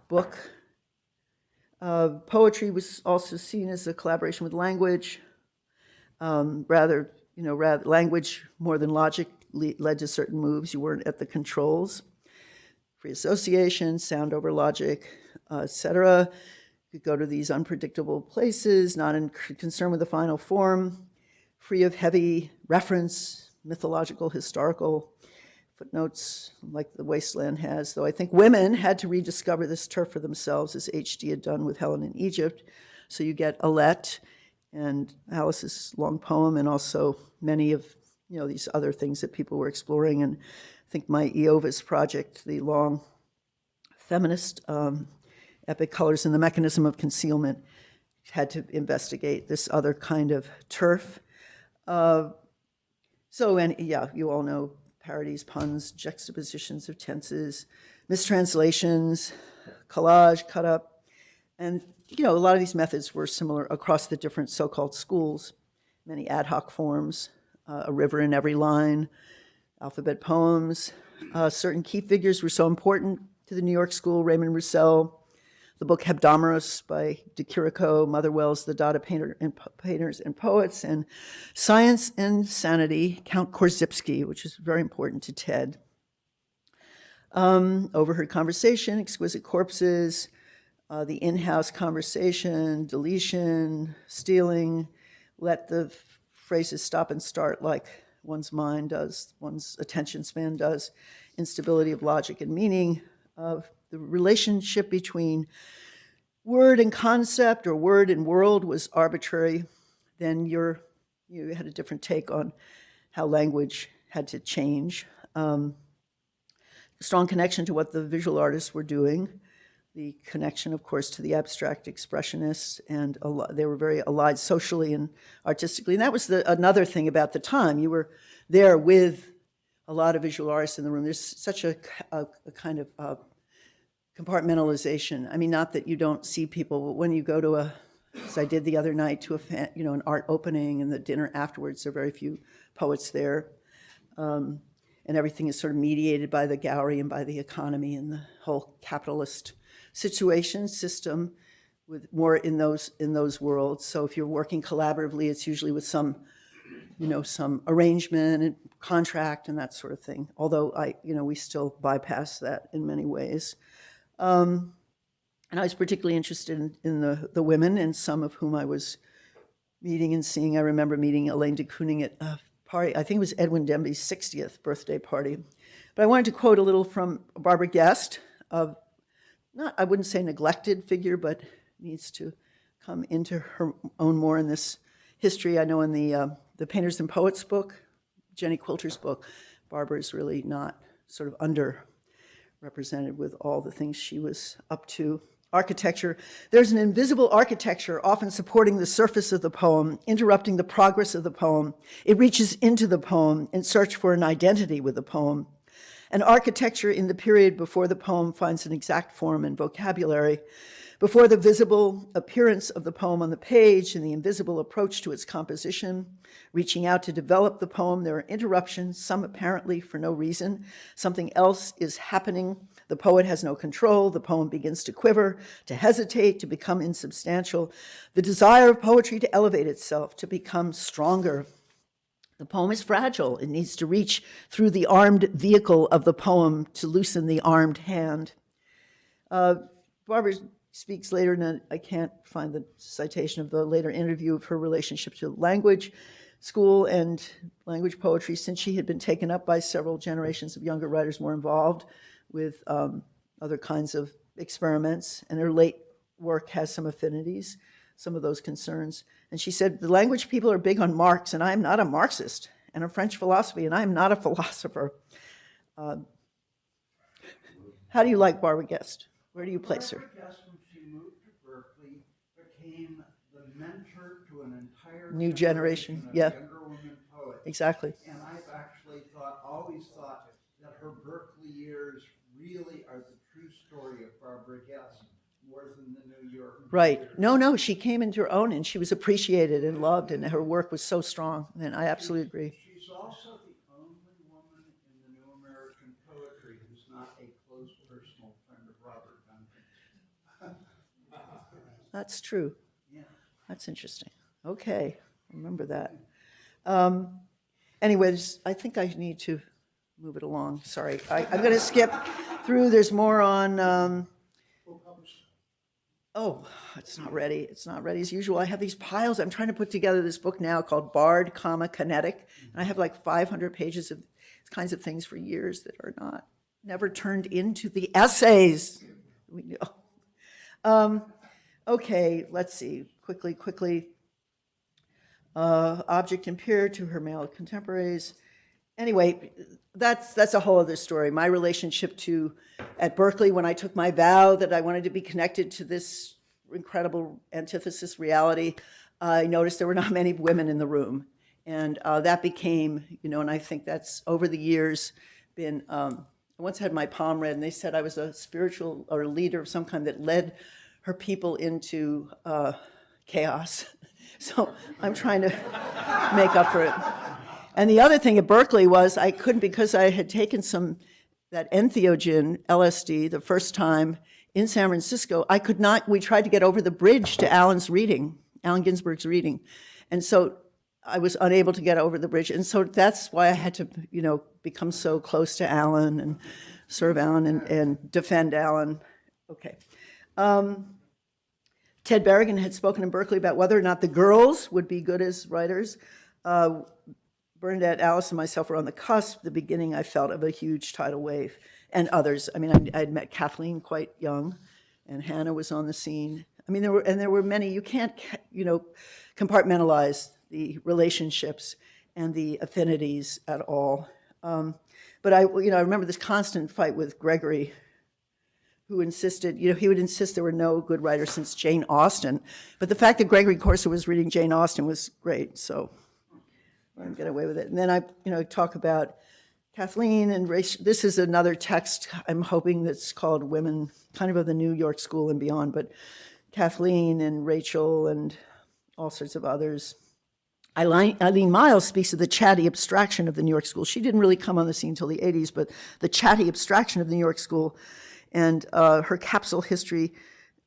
book. Poetry was also seen as a collaboration with language. Rather language more than logic led to certain moves. You weren't at the controls. Free association, sound over logic, etc. You could go to these unpredictable places, not in concern with the final form, free of heavy reference, mythological, historical footnotes like the Wasteland has, though I think women had to rediscover this turf for themselves, as H.D. had done with Helen in Egypt. So you get Alette and Alice's long poem, and also many of these other things that people were exploring. And I think my Eovis project, the long feminist epic Colors and the Mechanism of Concealment, had to investigate this other kind of turf. You all know parodies, puns, juxtapositions of tenses, mistranslations, collage, cut up. And, a lot of these methods were similar across the different so-called schools, many ad hoc forms, a river in every line, alphabet poems. Certain key figures were so important to the New York school, Raymond Roussel, the book Hebdomeros by de Chirico, Motherwell's The Dada Painters and Poets, and Science and Sanity, Count Korzybski, which is very important to Ted. Overheard Conversation, Exquisite Corpses, the in-house conversation, deletion, stealing, let the phrases stop and start like one's mind does, one's attention span does, instability of logic and meaning, of the relationship between word and concept or word and world was arbitrary, then you had a different take on how language had to change. Strong connection to what the visual artists were doing, the connection, of course, to the abstract expressionists, and they were very allied socially and artistically. And that was another thing about the time. You were there with a lot of visual artists in the room. There's such a kind of compartmentalization. I mean, not that you don't see people, but when you go to as I did the other night, to an art opening and the dinner afterwards, there are very few poets there. And everything is sort of mediated by the gallery and by the economy and the whole capitalist system, with more in those worlds. So if you're working collaboratively, it's usually with some arrangement and contract and that sort of thing. Although we still bypass that in many ways. And I was particularly interested in the women, and some of whom I was meeting and seeing. I remember meeting Elaine de Kooning at a party, I think it was Edwin Demby's 60th birthday party. But I wanted to quote a little from Barbara Guest, I wouldn't say neglected figure, but needs to come into her own more in this history. I know in the Painters and Poets book, Jenny Quilter's book, Barbara is really not sort of underrepresented with all the things she was up to. Architecture. There's an invisible architecture often supporting the surface of the poem, interrupting the progress of the poem. It reaches into the poem in search for an identity with the poem. An architecture in the period before the poem finds an exact form and vocabulary, before the visible appearance of the poem on the page and the invisible approach to its composition. Reaching out to develop the poem, there are interruptions, some apparently for no reason. Something else is happening. The poet has no control. The poem begins to quiver, to hesitate, to become insubstantial. The desire of poetry to elevate itself, to become stronger. The poem is fragile. It needs to reach through the armed vehicle of the poem to loosen the armed hand. Barbara speaks later, and I can't find the citation of the later interview of her relationship to language school and language poetry, since she had been taken up by several generations of younger writers more involved with other kinds of experiments, and her late work has some affinities, some of those concerns. And she said, the language people are big on Marx, and I am not a Marxist, and on French philosophy, and I am not a philosopher. How do you like Barbara Guest? Where do you place her? Barbara Guest, when she moved to Berkeley, became the mentor to an entire New generation, of yeah. younger women poets. Exactly. And I've actually always thought that her Berkeley years really are the true story of Barbara Guest, more than the New York Right. years. No, she came into her own, and she was appreciated and loved, and her work was so strong, and I absolutely agree. She's also the only woman in the New American poetry who's not a close personal friend of Robert Duncan. That's true. Yeah. That's interesting. Okay, remember that. Anyways, I think I need to move it along. Sorry, I'm going to skip through. There's more on. Oh, it's not ready. It's not ready as usual. I have these piles. I'm trying to put together this book now called Bard, Kinetic, and I have like 500 pages of kinds of things for years that are never turned into the essays. Okay, let's see. Quickly. Object and peer to her male contemporaries. Anyway, that's a whole other story. My relationship at Berkeley, when I took my vow that I wanted to be connected to this incredible antithesis reality, I noticed there were not many women in the room. And that became, and I think that's over the years been, I once had my palm read and they said I was a spiritual or a leader of some kind that led her people into chaos. So I'm trying to make up for it. And the other thing at Berkeley was I couldn't, because I had taken that entheogen, LSD, the first time in San Francisco, I could not, we tried to get over the bridge to Allen Ginsberg's reading. And so I was unable to get over the bridge. And so that's why I had to, become so close to Allen and serve Allen and defend Allen. Okay. Ted Berrigan had spoken in Berkeley about whether or not the girls would be good as writers. Bernadette, Alice, and myself were on the cusp. The beginning, I felt, of a huge tidal wave, and others. I mean, I'd met Kathleen quite young, and Hannah was on the scene. I mean, there were many. You can't, compartmentalize the relationships and the affinities at all. But I remember this constant fight with Gregory, who insisted, he would insist there were no good writers since Jane Austen. But the fact that Gregory Corso was reading Jane Austen was great, so I didn't get away with it. And then I talk about Kathleen and race. This is another text I'm hoping that's called Women, kind of the New York School and beyond, but Kathleen and Rachel and all sorts of others. Eileen Miles speaks of the chatty abstraction of the New York School. She didn't really come on the scene until the 80s, but the chatty abstraction of the New York School and her capsule history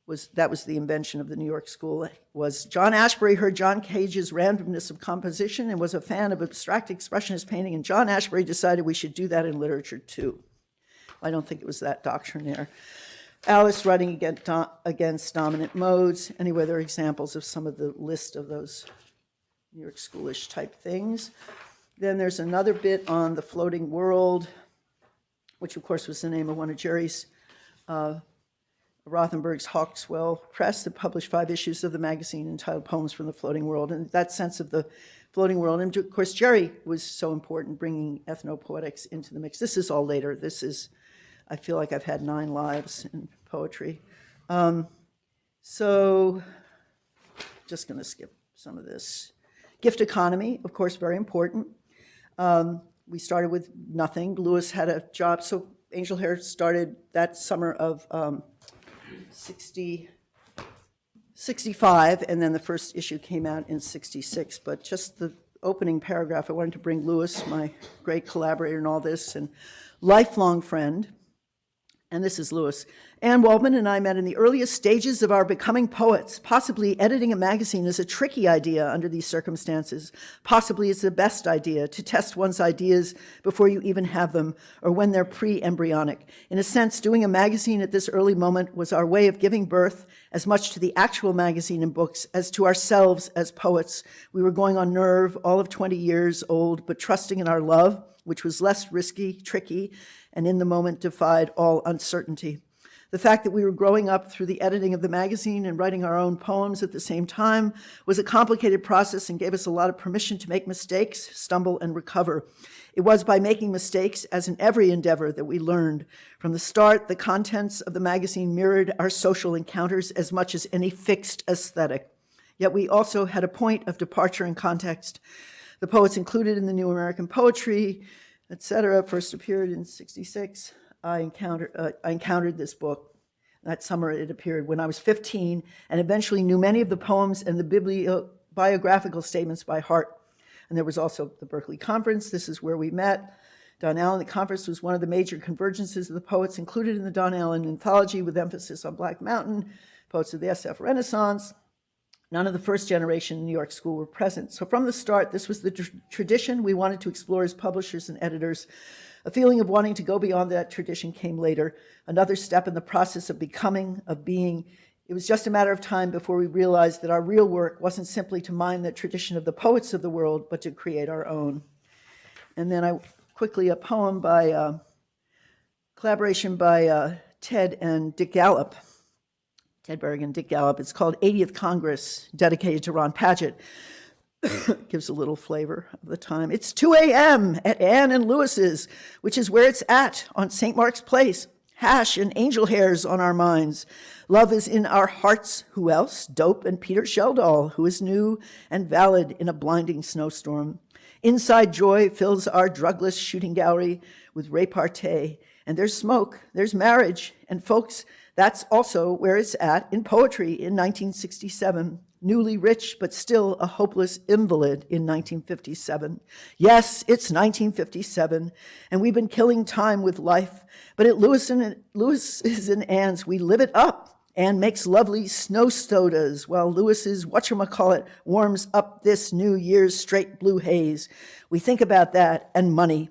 was the invention of the New York School. Was John Ashbery heard John Cage's randomness of composition and was a fan of abstract expressionist painting, and John Ashbery decided we should do that in literature too. I don't think it was that doctrinaire. Alice writing against dominant modes. Anyway, there are examples of some of the list of those New York Schoolish type things. Then there's another bit on the floating world, which of course was the name of one of Jerry's Rothenberg's Hawkswell Press that published 5 issues of the magazine entitled Poems from the Floating World. And that sense of the floating world, and of course Jerry was so important bringing ethnopoetics into the mix. This is all later. I feel like I've had 9 lives in poetry. So just gonna skip some of this. Gift economy, of course, very important. We started with nothing. Lewis had a job, so Angelhair started that summer of 65, and then the first issue came out in 66. But just the opening paragraph, I wanted to bring Lewis, my great collaborator in all this, and lifelong friend, and this is Lewis. Anne Waldman and I met in the earliest stages of our becoming poets. Possibly editing a magazine is a tricky idea under these circumstances. Possibly it's the best idea to test one's ideas before you even have them, or when they're pre-embryonic. In a sense, doing a magazine at this early moment was our way of giving birth as much to the actual magazine and books as to ourselves as poets. We were going on nerve, all of 20 years old, but trusting in our love, which was less risky, tricky, and in the moment defied all uncertainty. The fact that we were growing up through the editing of the magazine and writing our own poems at the same time was a complicated process and gave us a lot of permission to make mistakes, stumble, and recover. It was by making mistakes, as in every endeavor, that we learned. From the start, the contents of the magazine mirrored our social encounters as much as any fixed aesthetic. Yet we also had a point of departure in context. The poets included in the New American Poetry, etc., first appeared in '66. I encountered this book. That summer it appeared when I was 15 and eventually knew many of the poems and the biographical statements by heart. And there was also the Berkeley Conference. This is where we met. Don Allen, the conference was one of the major convergences of the poets included in the Don Allen anthology with emphasis on Black Mountain, poets of the SF Renaissance. None of the first generation in New York School were present. So from the start, this was the tradition we wanted to explore as publishers and editors. A feeling of wanting to go beyond that tradition came later, another step in the process of becoming, of being. It was just a matter of time before we realized that our real work wasn't simply to mine the tradition of the poets of the world, but to create our own. And then quickly a poem by collaboration by Ted and Dick Gallup. Ted Berg and Dick Gallup. It's called 80th Congress, dedicated to Ron Padgett. Gives a little flavor of the time. It's 2 a.m. at Ann and Lewis's, which is where it's at on St. Mark's Place. Hash and angel hairs on our minds. Love is in our hearts. Who else? Dope and Peter Sheldall, who is new and valid in a blinding snowstorm. Inside joy fills our drugless shooting gallery with repartee. And there's smoke, there's marriage, and folks, that's also where it's at in poetry in 1967. Newly rich, but still a hopeless invalid in 1957. Yes, it's 1957, and we've been killing time with life, but at Lewis's and Ann's, we live it up. Ann makes lovely snow sodas, while Lewis's whatchamacallit warms up this New Year's straight blue haze. We think about that and money.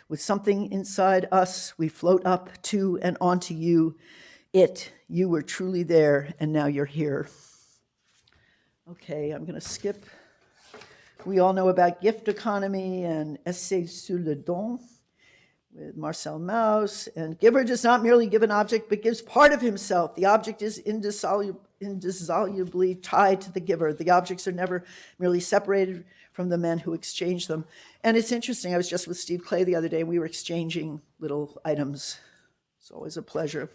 With something inside us, we float up to and onto you. You were truly there, and now you're here. Okay, I'm going to skip. We all know about gift economy and Essai sur le don with Marcel Mauss. And giver does not merely give an object, but gives part of himself. The object is indissolubly tied to the giver. The objects are never merely separated from the men who exchange them. And it's interesting, I was just with Steve Clay the other day, and we were exchanging little items. It's always a pleasure.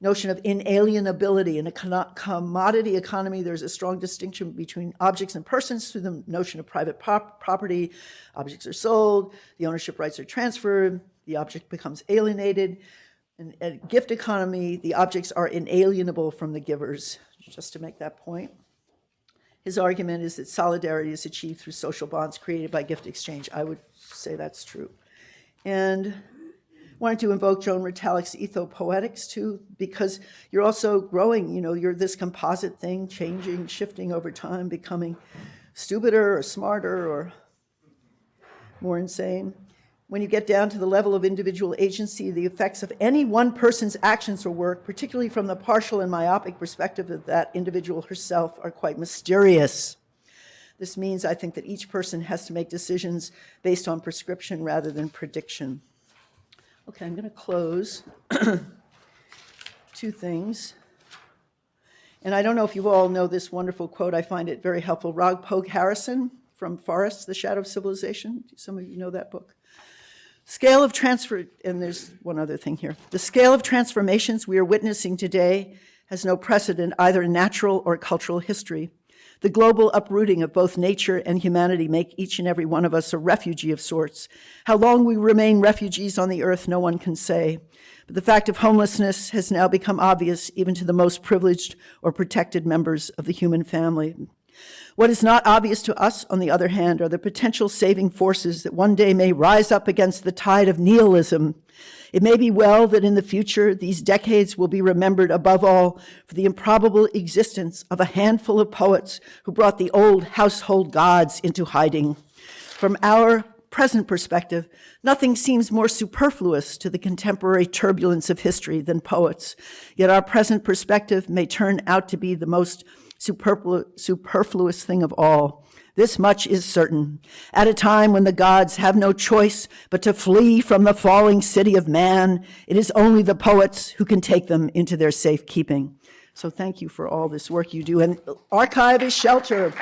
Notion of inalienability. In a commodity economy, there's a strong distinction between objects and persons through the notion of private property. Objects are sold, the ownership rights are transferred, the object becomes alienated. In a gift economy, the objects are inalienable from the givers, just to make that point. His argument is that solidarity is achieved through social bonds created by gift exchange. I would say that's true. And wanted to invoke Joan Retallack's ethopoetics too, because you're also growing, you're this composite thing, changing, shifting over time, becoming stupider or smarter or more insane. When you get down to the level of individual agency, the effects of any one person's actions or work, particularly from the partial and myopic perspective of that individual herself, are quite mysterious. This means, I think, that each person has to make decisions based on prescription rather than prediction. Okay, I'm going to close. Two things. And I don't know if you all know this wonderful quote. I find it very helpful. Rog Pogue Harrison from Forests, The Shadow of Civilization. Some of you know that book. Scale of transfer, and there's one other thing here. The scale of transformations we are witnessing today has no precedent either in natural or cultural history. The global uprooting of both nature and humanity make each and every one of us a refugee of sorts. How long we remain refugees on the earth, no one can say. But the fact of homelessness has now become obvious even to the most privileged or protected members of the human family. What is not obvious to us, on the other hand, are the potential saving forces that one day may rise up against the tide of nihilism. It may be well that in the future, these decades will be remembered above all for the improbable existence of a handful of poets who brought the old household gods into hiding. From our present perspective, nothing seems more superfluous to the contemporary turbulence of history than poets. Yet our present perspective may turn out to be the most superfluous thing of all. This much is certain. At a time when the gods have no choice but to flee from the falling city of man, it is only the poets who can take them into their safekeeping. So thank you for all this work you do. And archive is shelter.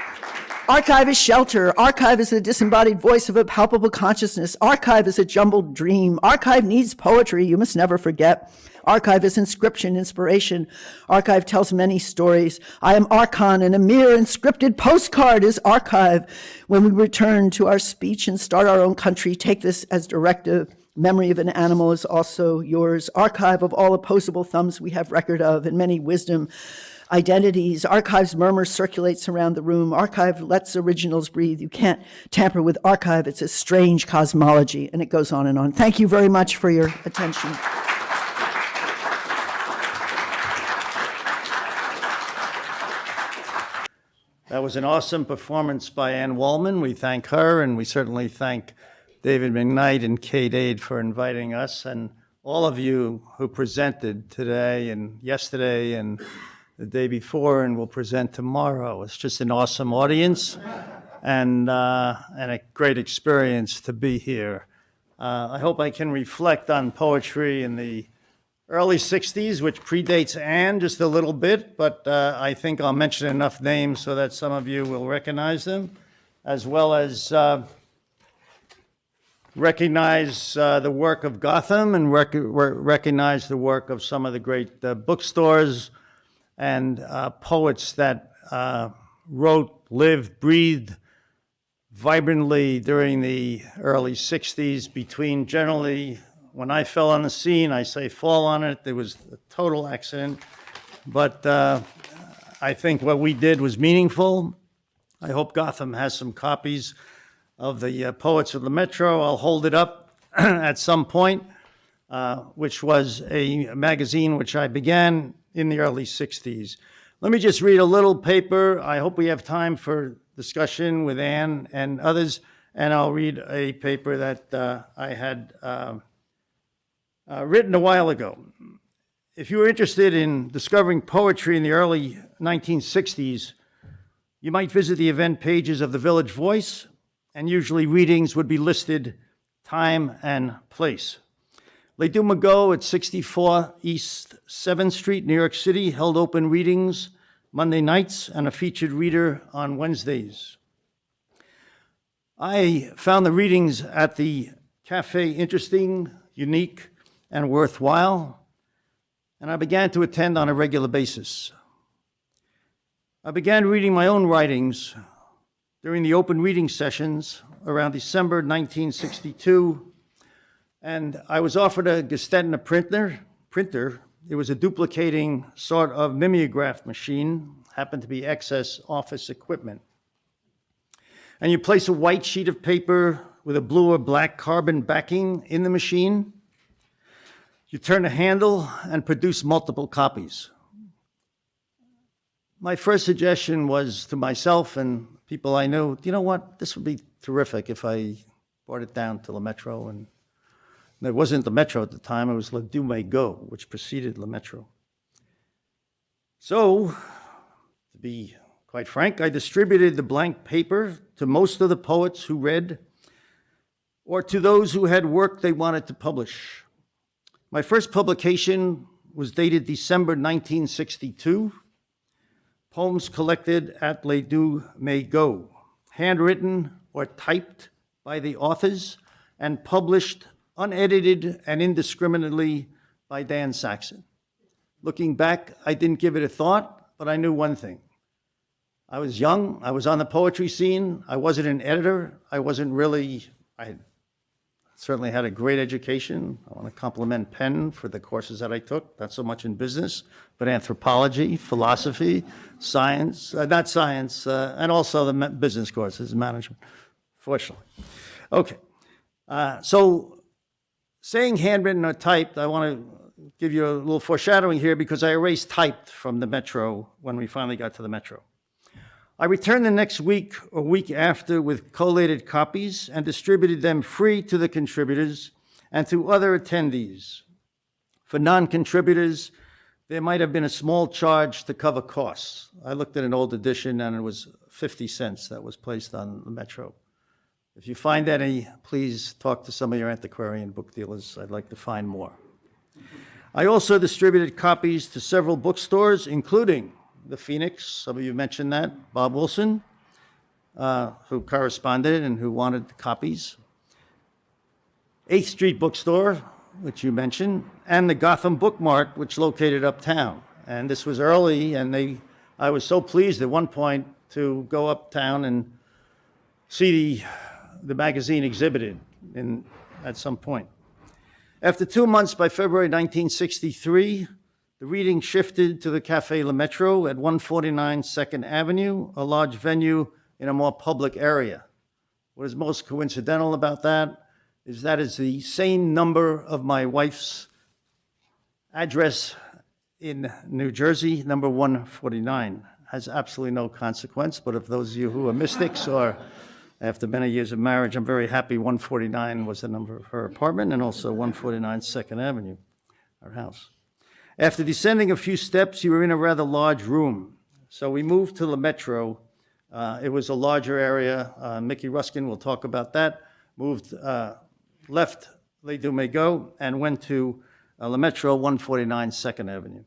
Archive is shelter. Archive is the disembodied voice of a palpable consciousness. Archive is a jumbled dream. Archive needs poetry, you must never forget. Archive is inscription, inspiration. Archive tells many stories. I am Archon, and a mere inscripted postcard is archive. When we return to our speech and start our own country, take this as directive. Memory of an animal is also yours. Archive of all opposable thumbs we have record of, and many wisdom identities. Archive's murmur circulates around the room. Archive lets originals breathe. You can't tamper with archive. It's a strange cosmology, and it goes on and on. Thank you very much for your attention. That was an awesome performance by Ann Waldman. We thank her, and we certainly thank David McKnight and Kate Aid for inviting us, and all of you who presented today and yesterday and the day before and will present tomorrow. It's just an awesome audience and a great experience to be here. I hope I can reflect on poetry in the early 60s, which predates Anne just a little bit, but I think I'll mention enough names so that some of you will recognize them, as well as recognize the work of Gotham and recognize the work of some of the great bookstores and poets that wrote, lived, breathed vibrantly during the early 60s between generally, when I fell on the scene, I say fall on it, there was a total accident, but I think what we did was meaningful. I hope Gotham has some copies of the Poets of the Metro. I'll hold it up at some point, which was a magazine which I began in the early 60s. Let me just read a little paper. I hope we have time for discussion with Anne and others, and I'll read a paper that I had written a while ago. If you were interested in discovering poetry in the early 1960s, you might visit the event pages of the Village Voice, and usually readings would be listed time and place. Les Deux Magots at 64 East 7th Street, New York City, held open readings Monday nights and a featured reader on Wednesdays. I found the readings at the cafe interesting, unique, and worthwhile, and I began to attend on a regular basis. I began reading my own writings during the open reading sessions around December 1962, and I was offered a Gestetner printer. It was a duplicating sort of mimeograph machine, happened to be excess office equipment. And you place a white sheet of paper with a blue or black carbon backing in the machine. You turn a handle and produce multiple copies. My first suggestion was to myself and people I knew, you know what, this would be terrific if I brought it down to La Metro. And it wasn't the Metro at the time, it was Les Deux Magots, which preceded La Metro. So, to be quite frank, I distributed the blank paper to most of the poets who read, or to those who had work they wanted to publish. My first publication was dated December 1962, poems collected at Les Deux Magots, handwritten or typed by the authors and published unedited and indiscriminately by Dan Saxon. Looking back, I didn't give it a thought, but I knew one thing. I was young, I was on the poetry scene, I wasn't an editor, I certainly had a great education. I want to compliment Penn for the courses that I took, not so much in business, but anthropology, philosophy, science, and also the business courses, management, fortunately. Okay, so saying handwritten or typed, I want to give you a little foreshadowing here because I erased typed from the Metro when we finally got to the Metro. I returned the next week or week after with collated copies and distributed them free to the contributors and to other attendees. For non-contributors, there might have been a small charge to cover costs. I looked at an old edition and it was 50 cents that was placed on the Metro. If you find any, please talk to some of your antiquarian book dealers. I'd like to find more. I also distributed copies to several bookstores, including the Phoenix, some of you mentioned that, Bob Wilson, who corresponded and who wanted copies, 8th Street Bookstore, which you mentioned, and the Gotham Book Mart, which located uptown. And this was early, and I was so pleased at one point to go uptown and see the magazine exhibited at some point. After 2 months, by February 1963, the reading shifted to the Café Le Metro at 149 2nd Avenue, a large venue in a more public area. What is most coincidental about that is the same number of my wife's address in New Jersey, number 149. Has absolutely no consequence, but if those of you who are mystics or after many years of marriage, I'm very happy 149 was the number of her apartment, and also 149 2nd Avenue, our house. After descending a few steps, you were in a rather large room. So we moved to Le Metro. It was a larger area. Mickey Ruskin will talk about that. Moved left Les Dumego and went to Le Metro, 149 2nd Avenue.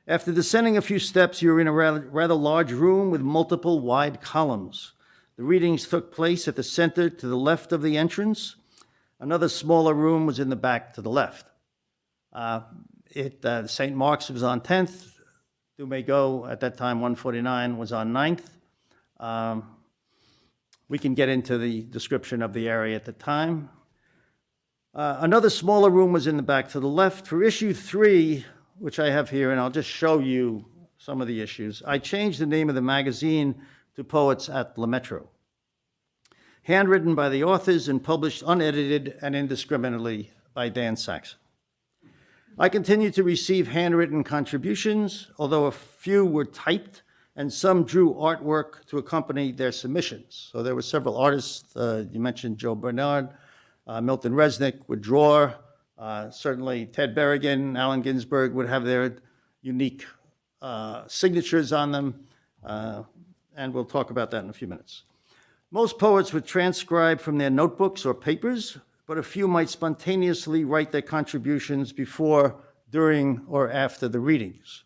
After descending a few steps, you were in a rather large room with multiple wide columns. The readings took place at the center to the left of the entrance. Another smaller room was in the back to the left. St. Mark's was on 10th. Dumego, at that time, 149, was on 9th. We can get into the description of the area at the time. Another smaller room was in the back to the left. For issue 3, which I have here, and I'll just show you some of the issues, I changed the name of the magazine to Poets at Le Metro, handwritten by the authors and published unedited and indiscriminately by Dan Saxon. I continued to receive handwritten contributions, although a few were typed and some drew artwork to accompany their submissions. So there were several artists. You mentioned Joe Bernard, Milton Resnick would draw. Certainly Ted Berrigan, Allen Ginsberg would have their unique signatures on them. And we'll talk about that in a few minutes. Most poets would transcribe from their notebooks or papers, but a few might spontaneously write their contributions before, during, or after the readings.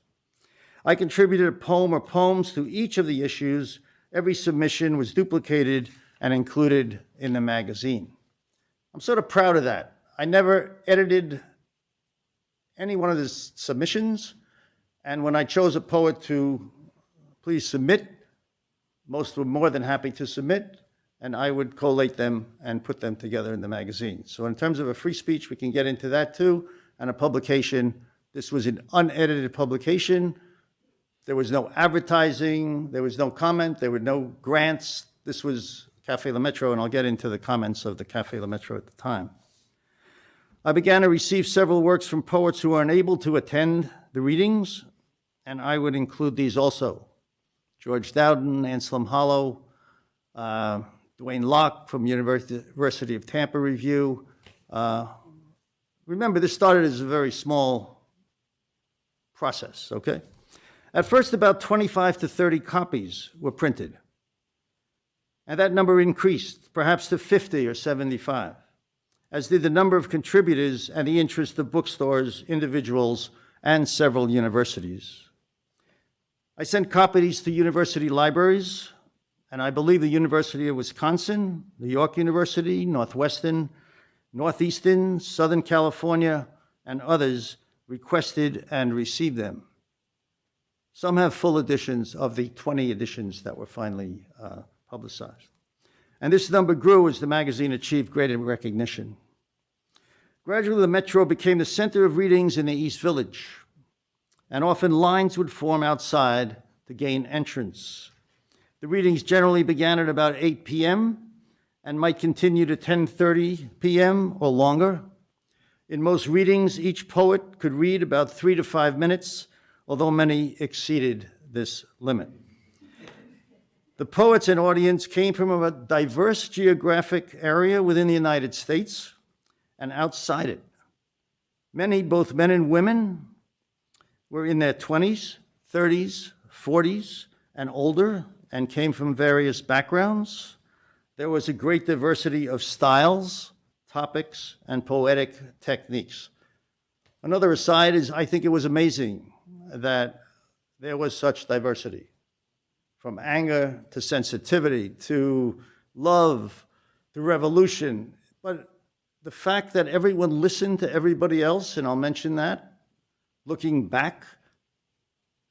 I contributed a poem or poems to each of the issues. Every submission was duplicated and included in the magazine. I'm sort of proud of that. I never edited any one of the submissions, and when I chose a poet to please submit, most were more than happy to submit, and I would collate them and put them together in the magazine. So in terms of a free speech, we can get into that too, and a publication. This was an unedited publication. There was no advertising, there was no comment, there were no grants. This was Café Le Metro, and I'll get into the comments of the Café Le Metro at the time. I began to receive several works from poets who were unable to attend the readings, and I would include these also. George Dowden, Anselm Hollow, Dwayne Locke from University of Tampa Review. Remember, this started as a very small process, okay? At first, about 25 to 30 copies were printed, and that number increased, perhaps to 50 or 75, as did the number of contributors and the interest of bookstores, individuals, and several universities. I sent copies to university libraries, and I believe the University of Wisconsin, New York University, Northwestern, Northeastern, Southern California, and others requested and received them. Some have full editions of the 20 editions that were finally publicized. And this number grew as the magazine achieved greater recognition. Gradually, the Metro became the center of readings in the East Village, and often lines would form outside to gain entrance. The readings generally began at about 8 p.m. and might continue to 10:30 p.m. or longer. In most readings, each poet could read about 3 to 5 minutes, although many exceeded this limit. The poets and audience came from a diverse geographic area within the United States and outside it. Many, both men and women, were in their 20s, 30s, 40s, and older, and came from various backgrounds. There was a great diversity of styles, topics, and poetic techniques. Another aside is I think it was amazing that there was such diversity, from anger to sensitivity to love to revolution. But the fact that everyone listened to everybody else, and I'll mention that, looking back,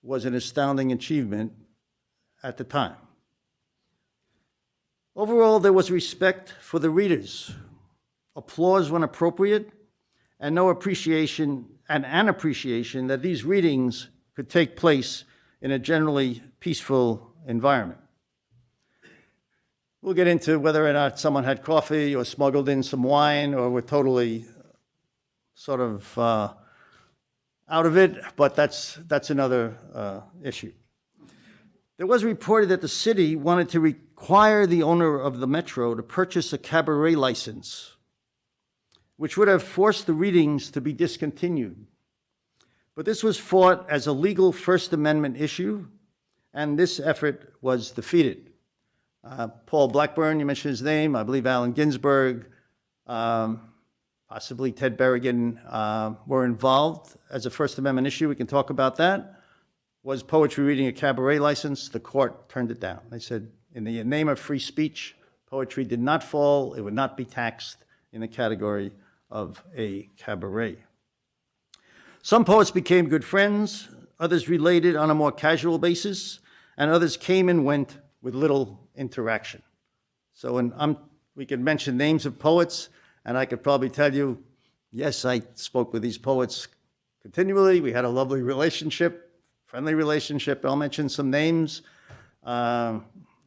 was an astounding achievement at the time. Overall, there was respect for the readers, applause when appropriate, and an appreciation that these readings could take place in a generally peaceful environment. We'll get into whether or not someone had coffee or smuggled in some wine or were totally sort of out of it, but that's another issue. There was reported that the city wanted to require the owner of the Metro to purchase a cabaret license, which would have forced the readings to be discontinued. But this was fought as a legal First Amendment issue, and this effort was defeated. Paul Blackburn, you mentioned his name, I believe Allen Ginsberg, possibly Ted Berrigan were involved as a First Amendment issue. We can talk about that. Was poetry reading a cabaret license? The court turned it down. They said, in the name of free speech, poetry did not fall. It would not be taxed in the category of a cabaret. Some poets became good friends. Others related on a more casual basis, and others came and went with little interaction. So we could mention names of poets, and I could probably tell you, yes, I spoke with these poets continually. We had a lovely relationship, friendly relationship. I'll mention some names.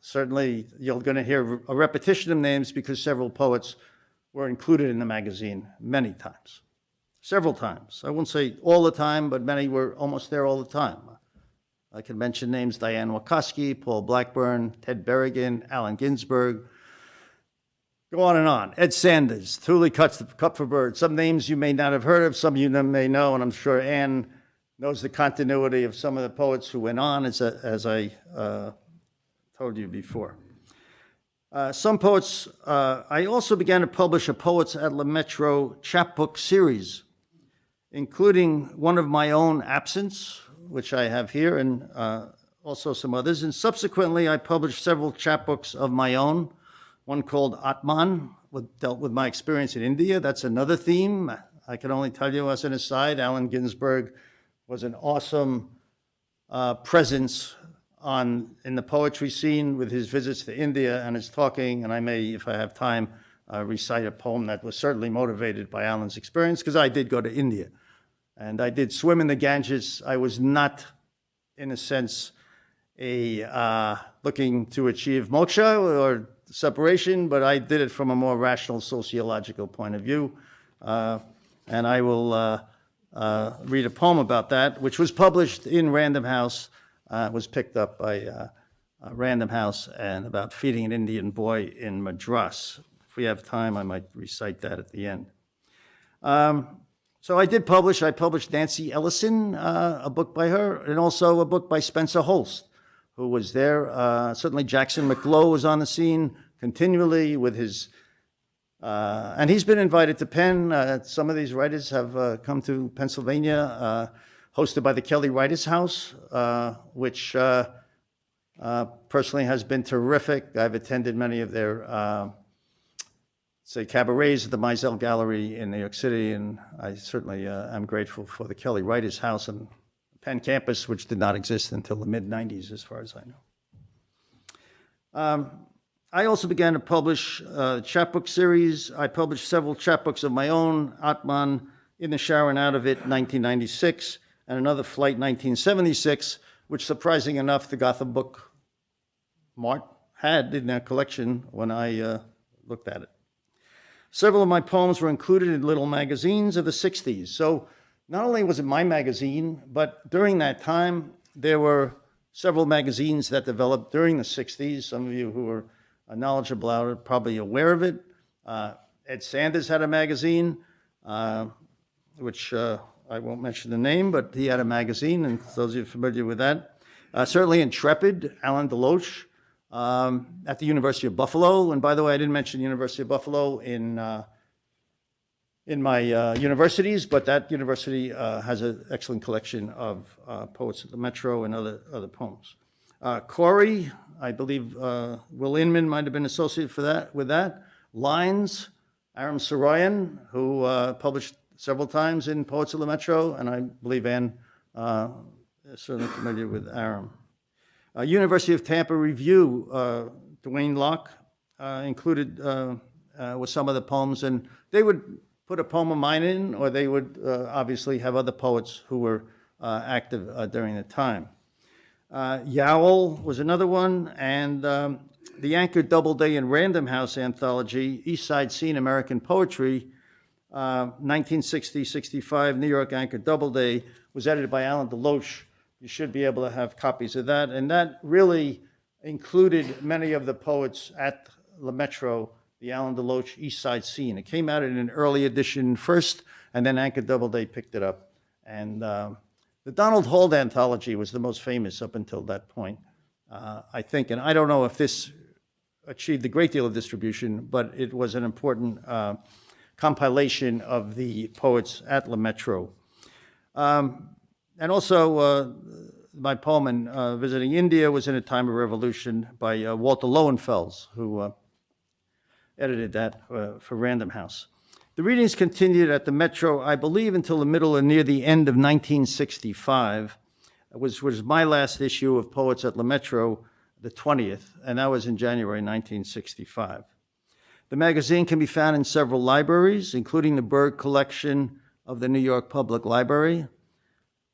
Certainly, you're going to hear a repetition of names because several poets were included in the magazine many times, several times. I won't say all the time, but many were almost there all the time. I can mention names: Diane Wachowski, Paul Blackburn, Ted Berrigan, Allen Ginsberg. Go on and on. Ed Sanders, Thule Cup for Birds. Some names you may not have heard of, some of you may know, and I'm sure Anne knows the continuity of some of the poets who went on, as I told you before. Some poets, I also began to publish a Poets at Le Metro chapbook series, including one of my own, Absence, which I have here, and also some others. And subsequently, I published several chapbooks of my own, one called Atman, dealt with my experience in India. That's another theme. I can only tell you as an aside, Allen Ginsberg was an awesome presence in the poetry scene with his visits to India and his talking, and I may, if I have time, recite a poem that was certainly motivated by Allen's experience, because I did go to India. And I did swim in the Ganges. I was not, in a sense, looking to achieve moksha or separation, but I did it from a more rational sociological point of view. And I will read a poem about that, which was published in Random House, was picked up by Random House, and about feeding an Indian boy in Madras. If we have time, I might recite that at the end. So I published Nancy Ellison, a book by her, and also a book by Spencer Holst, who was there. Certainly Jackson McLough was on the scene continually with his, and he's been invited to Penn. Some of these writers have come to Pennsylvania, hosted by the Kelly Writers House, which personally has been terrific. I've attended many of their cabarets at the Mizell Gallery in New York City, and I certainly am grateful for the Kelly Writers House and Penn campus, which did not exist until the mid-90s, as far as I know. I also began to publish a chapbook series. I published several chapbooks of my own, Atman, In the Shower and Out of It, 1996, and Another Flight, 1976, which, surprising enough, the Gotham book Mart had in their collection when I looked at it. Several of my poems were included in little magazines of the 60s. So not only was it my magazine, but during that time, there were several magazines that developed during the 60s. Some of you who are knowledgeable about it, probably aware of it. Ed Sanders had a magazine, which I won't mention the name, but he had a magazine, and those of you familiar with that. Certainly Intrepid, Alan Deloche, at the University of Buffalo. And by the way, I didn't mention the University of Buffalo in my universities, but that university has an excellent collection of poets at the Metro and other poems. Corey, I believe Will Inman might have been associated with that. Lines, Aram Saroyan, who published several times in Poets of the Metro, and I believe Anne is certainly familiar with Aram. University of Tampa Review, Dwayne Locke included with some of the poems, and they would put a poem of mine in, or they would obviously have other poets who were active during the time. Yowell was another one, and the Anchor Doubleday and Random House anthology, East Side Scene American Poetry, 1960-65, New York Anchor Doubleday, was edited by Alan DeLoach. You should be able to have copies of that, and that really included many of the poets at La Metro, the Alan DeLoach East Side Scene. It came out in an early edition first, and then Anchor Doubleday picked it up. And the Donald Hold anthology was the most famous up until that point, I think. And I don't know if this achieved a great deal of distribution, but it was an important compilation of the poets at La Metro. And also, my poem in Visiting India was in a Time of Revolution by Walter Lowenfels, who edited that for Random House. The readings continued at the Metro, I believe, until the middle or near the end of 1965, which was my last issue of Poets at La Metro, the 20th, and that was in January 1965. The magazine can be found in several libraries, including the Berg collection of the New York Public Library.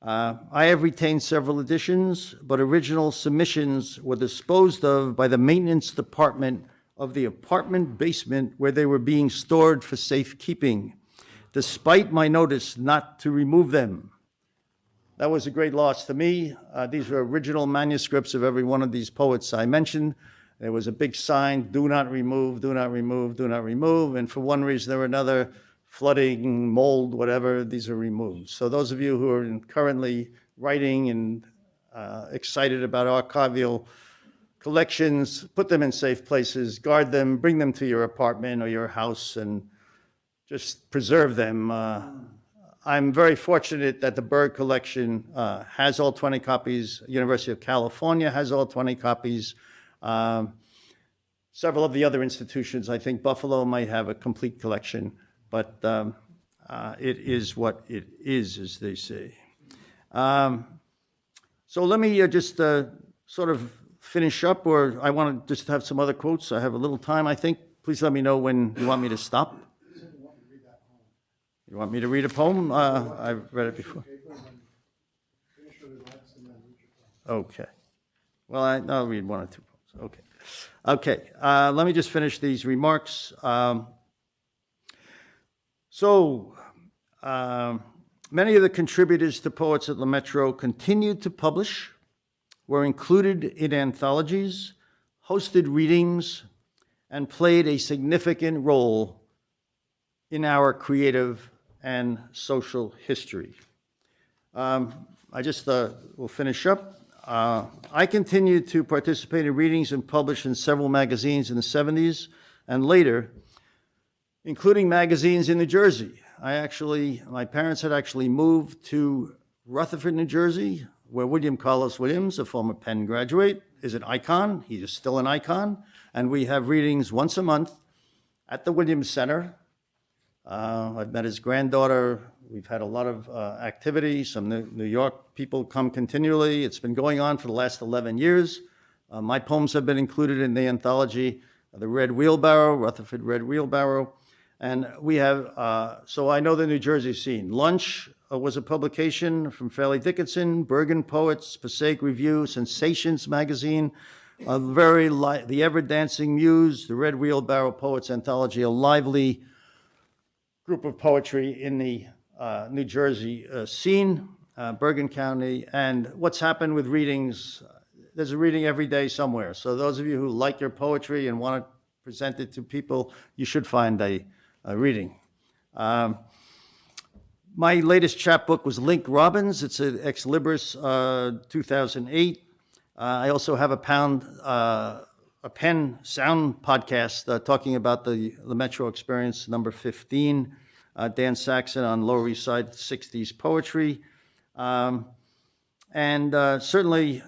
I have retained several editions, but original submissions were disposed of by the maintenance department of the apartment basement where they were being stored for safekeeping, despite my notice not to remove them. That was a great loss to me. These were original manuscripts of every one of these poets I mentioned. There was a big sign, do not remove, do not remove, do not remove, and for one reason or another, flooding, mold, whatever, these are removed. So those of you who are currently writing and excited about archival collections, put them in safe places, guard them, bring them to your apartment or your house, and just preserve them. I'm very fortunate that the Berg collection has all 20 copies. University of California has all 20 copies. Several of the other institutions, I think Buffalo might have a complete collection, but it is what it is, as they say. So let me just sort of finish up, or I want to just have some other quotes. I have a little time, I think. Please let me know when you want me to stop. You want me to read a poem? I've read it before. Okay. Well, I'll read one or two poems. Okay. Let me just finish these remarks. Many of the contributors to Poets at La Metro continued to publish, were included in anthologies, hosted readings, and played a significant role in our creative and social history. I just will finish up. I continued to participate in readings and publish in several magazines in the 70s and later, including magazines in New Jersey. My parents had actually moved to Rutherford, New Jersey, where William Carlos Williams, a former Penn graduate, is an icon. He is still an icon. And we have readings once a month at the Williams Center. I've met his granddaughter. We've had a lot of activity. Some New York people come continually. It's been going on for the last 11 years. My poems have been included in the anthology, The Red Wheelbarrow, Rutherford Red Wheelbarrow. And we have, so I know the New Jersey scene. Lunch was a publication from Fairleigh Dickinson, Bergen Poets, Passaic Review, Sensations Magazine, the Ever Dancing Muse, the Red Wheelbarrow Poets Anthology, a lively group of poetry in the New Jersey scene, Bergen County. And what's happened with readings, there's a reading every day somewhere. So those of you who like your poetry and want to present it to people, you should find a reading. My latest chapbook was Link Robbins. It's an Ex Libris 2008. I also have a pound a Penn sound podcast talking about the Metro Experience, number 15. Dan Saxon on Lower East Side 60s poetry. Certainly,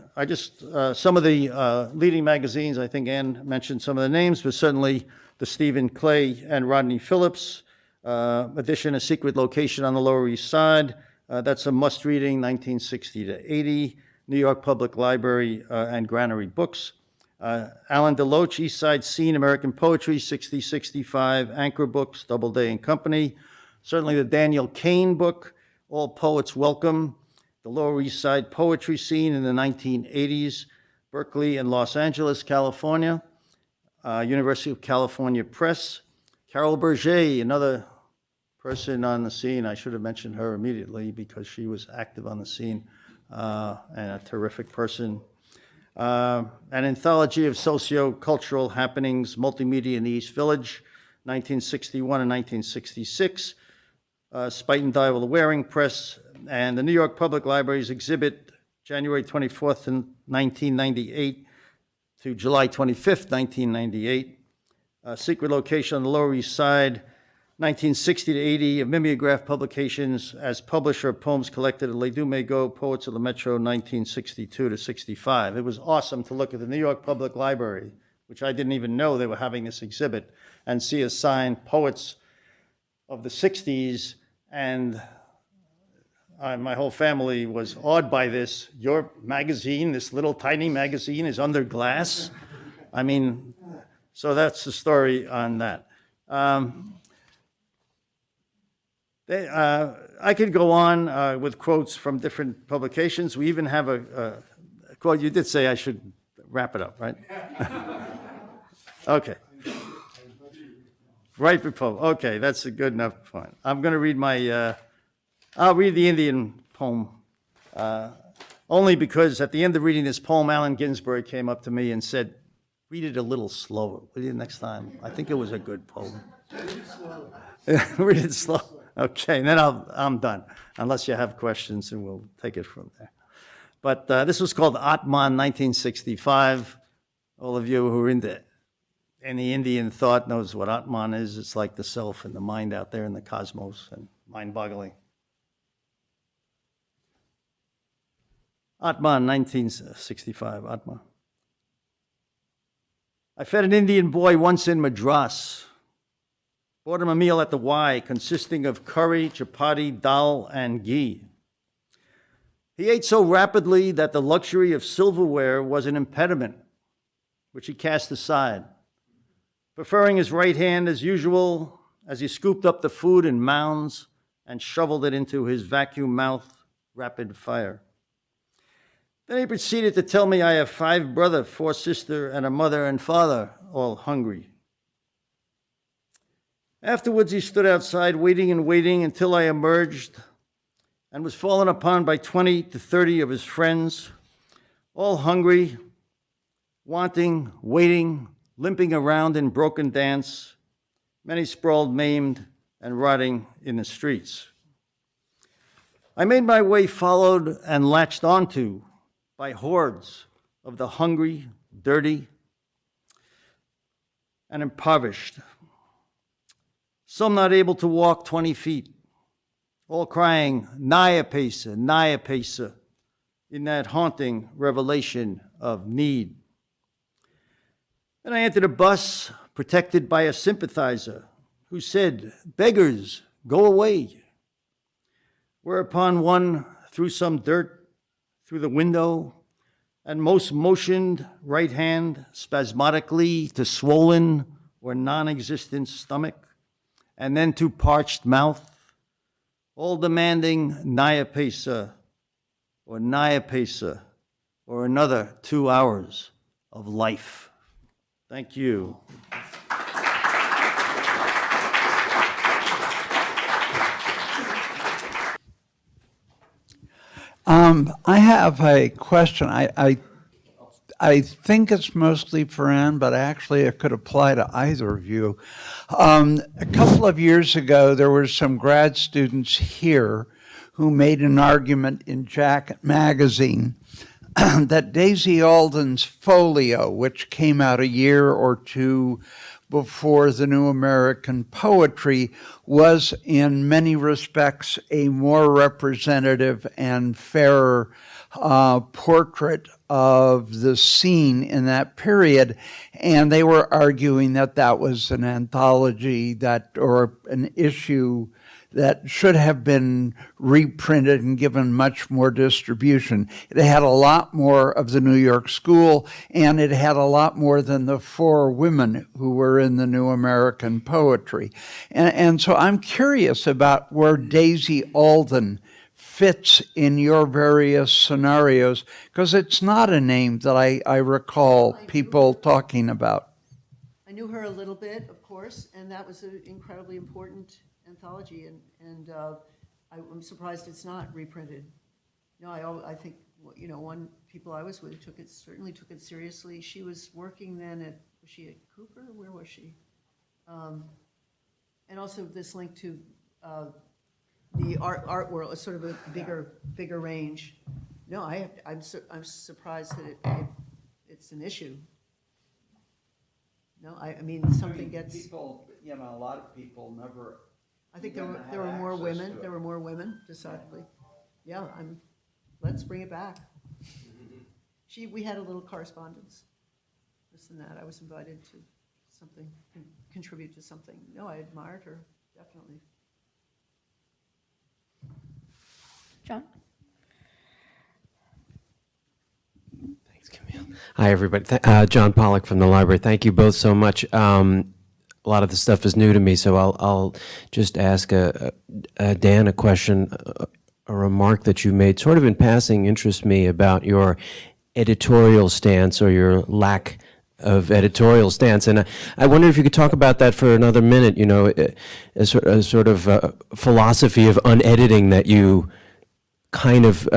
some of the leading magazines, I think Ann mentioned some of the names, but certainly the Stephen Clay and Rodney Phillips edition, A Secret Location on the Lower East Side. That's a must-reading, 1960 to 80. New York Public Library and Granary Books. Alan DeLoach, East Side Scene, American Poetry, 60-65, Anchor Books, Doubleday and Company. Certainly the Daniel Kane book, All Poets Welcome, the Lower East Side poetry scene in the 1980s, Berkeley and Los Angeles, California, University of California Press. Carol Berger, another person on the scene. I should have mentioned her immediately because she was active on the scene and a terrific person. An anthology of socio-cultural happenings, multimedia in the East Village, 1961 and 1966. Spite and Dial Waring Press, and the New York Public Library's exhibit, January 24th, 1998 to July 25th, 1998. Secret Location on the Lower East Side, 1960 to 80, of Mimeograph Publications as publisher of poems collected at Les Dumego, Poets of the Metro, 1962 to 65. It was awesome to look at the New York Public Library, which I didn't even know they were having this exhibit, and see a sign, Poets of the 60s, and my whole family was awed by this. Your magazine, this little tiny magazine, is under glass. I mean, so that's the story on that. I could go on with quotes from different publications. We even have a quote. You did say I should wrap it up, right? Okay. Right before. Okay, that's a good enough point. I'm going to read I'll read the Indian poem, only because at the end of reading this poem, Allen Ginsberg came up to me and said, read it a little slower, will you, next time? I think it was a good poem. Read it slow. Okay, and then I'm done, unless you have questions, and we'll take it from there. But this was called Atman, 1965. All of you who are into any Indian thought knows what Atman is. It's like the self and the mind out there in the cosmos, and mind-boggling. Atman, 1965, Atman. I fed an Indian boy once in Madras. Bought him a meal at the Y consisting of curry, chapati, dal, and ghee. He ate so rapidly that the luxury of silverware was an impediment, which he cast aside, preferring his right hand as usual as he scooped up the food in mounds and shoveled it into his vacuum mouth rapid fire. Then he proceeded to tell me I have 5 brothers, 4 sisters, and a mother and father, all hungry. Afterwards, he stood outside waiting and waiting until I emerged and was fallen upon by 20 to 30 of his friends, all hungry, wanting, waiting, limping around in broken dance, many sprawled maimed and rotting in the streets. I made my way followed and latched onto by hordes of the hungry, dirty, and impoverished, some not able to walk 20 feet, all crying, Naya Pesa, in that haunting revelation of need. Then I entered a bus protected by a sympathizer who said, beggars, go away. Whereupon one threw some dirt through the window and most motioned right hand spasmodically to swollen or non-existent stomach, and then to parched mouth, all demanding Naya Pesa or another 2 hours of life. Thank you. I have a question. I think it's mostly for Ann, but actually it could apply to either of you. A couple of years ago, there were some grad students here who made an argument in Jacket Magazine that Daisy Alden's folio, which came out a year or two before the New American Poetry, was in many respects a more representative and fairer portrait of the scene in that period. And they were arguing that that was an anthology or an issue that should have been reprinted and given much more distribution. It had a lot more of the New York School, and it had a lot more than the 4 women who were in the New American Poetry. And so I'm curious about where Daisy Alden fits in your various scenarios, because it's not a name that I recall people talking about. I knew her a little bit, of course, and that was an incredibly important anthology, and I'm surprised it's not reprinted. No, I think, you know, people I was with certainly took it seriously. She was working then was she at Cooper? Where was she? And also this link to the art world, sort of a bigger range. No, I'm surprised that it's an issue. No, I mean, something gets. People, you know, a lot of people never. I think there were more women. There were more women, decidedly. Yeah, let's bring it back. We had a little correspondence. This and that. I was invited to something, contribute to something. No, I admired her, definitely. John? Thanks, Camille. Hi, everybody. John Pollock from the library. Thank you both so much. A lot of the stuff is new to me, so I'll just ask Dan a question. A remark that you made, sort of in passing, interests me about your editorial stance or your lack of editorial stance. And I wonder if you could talk about that for another minute, you know, a sort of philosophy of unediting that you kind of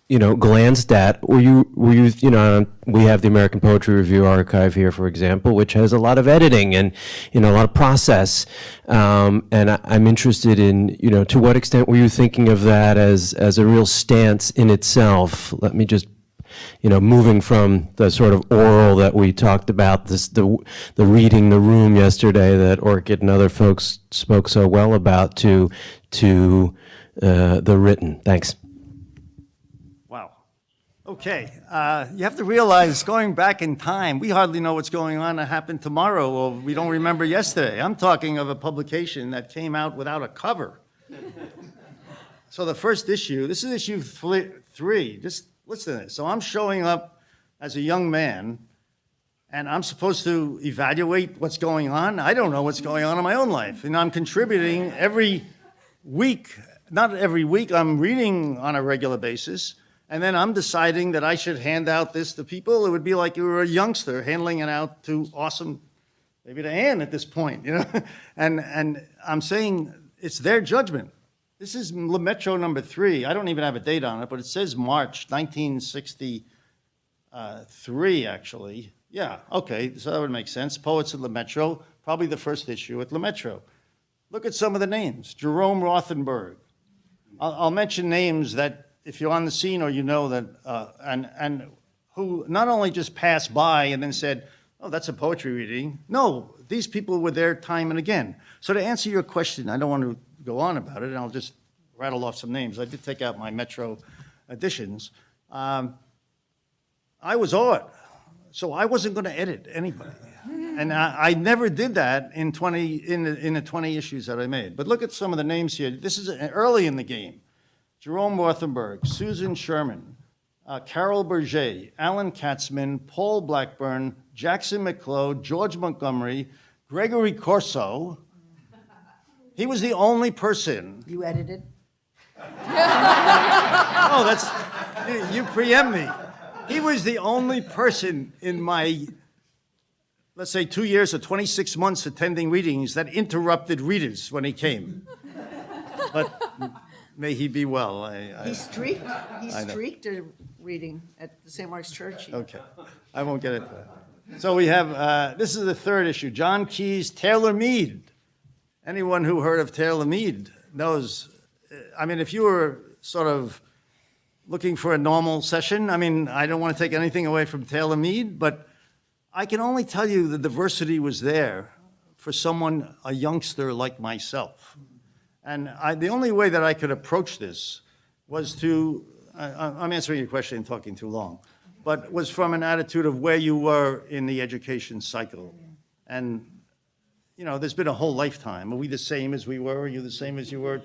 you know, glanced at. Were you, you know, we have the American Poetry Review archive here, for example, which has a lot of editing and, you know, a lot of process. And I'm interested in, you know, to what extent were you thinking of that as a real stance in itself? Let me just, you know, moving from the sort of oral that we talked about, the reading the room yesterday that Orchid and other folks spoke so well about, to the written. Thanks. Wow. Okay. You have to realize, going back in time, we hardly know what's going on that happened tomorrow, or we don't remember yesterday. I'm talking of a publication that came out without a cover. So the first issue, this is issue 3. Just listen to this. So I'm showing up as a young man, and I'm supposed to evaluate what's going on. I don't know what's going on in my own life. And I'm contributing every week. Not every week, I'm reading on a regular basis. And then I'm deciding that I should hand out this to people. It would be like you were a youngster handing it out to maybe to Anne at this point, you know? And I'm saying it's their judgment. This is Le Metro number 3. I don't even have a date on it, but it says March 1963, actually. Yeah, okay, so that would make sense. Poets at Le Metro, probably the first issue at Le Metro. Look at some of the names. Jerome Rothenberg. I'll mention names that, if you're on the scene or you know that, and who not only just passed by and then said, oh, that's a poetry reading. No, these people were there time and again. So to answer your question, I don't want to go on about it, and I'll just rattle off some names. I did take out my Metro editions. I was awed, so I wasn't going to edit anybody. And I never did that in the 20 issues that I made. But look at some of the names here. This is early in the game. Jerome Rothenberg, Susan Sherman, Carol Berger, Alan Katzman, Paul Blackburn, Jackson McCloud, George Montgomery, Gregory Corso. He was the only person. You edited? Oh, you preempt me. He was the only person in my, let's say, 2 years or 26 months attending readings that interrupted readers when he came. But may he be well. He streaked a reading at the St. Mark's Church. Okay, I won't get into that. So we have, this is the third issue, John Keyes, Taylor Mead. Anyone who heard of Taylor Mead knows, I mean, if you were sort of looking for a normal session. I mean, I don't want to take anything away from Taylor Mead, but I can only tell you the diversity was there for someone, a youngster like myself. And the only way that I could approach this was to, I'm answering your question and talking too long, but was from an attitude of where you were in the education cycle. And, you know, there's been a whole lifetime. Are we the same as we were? Are you the same as you were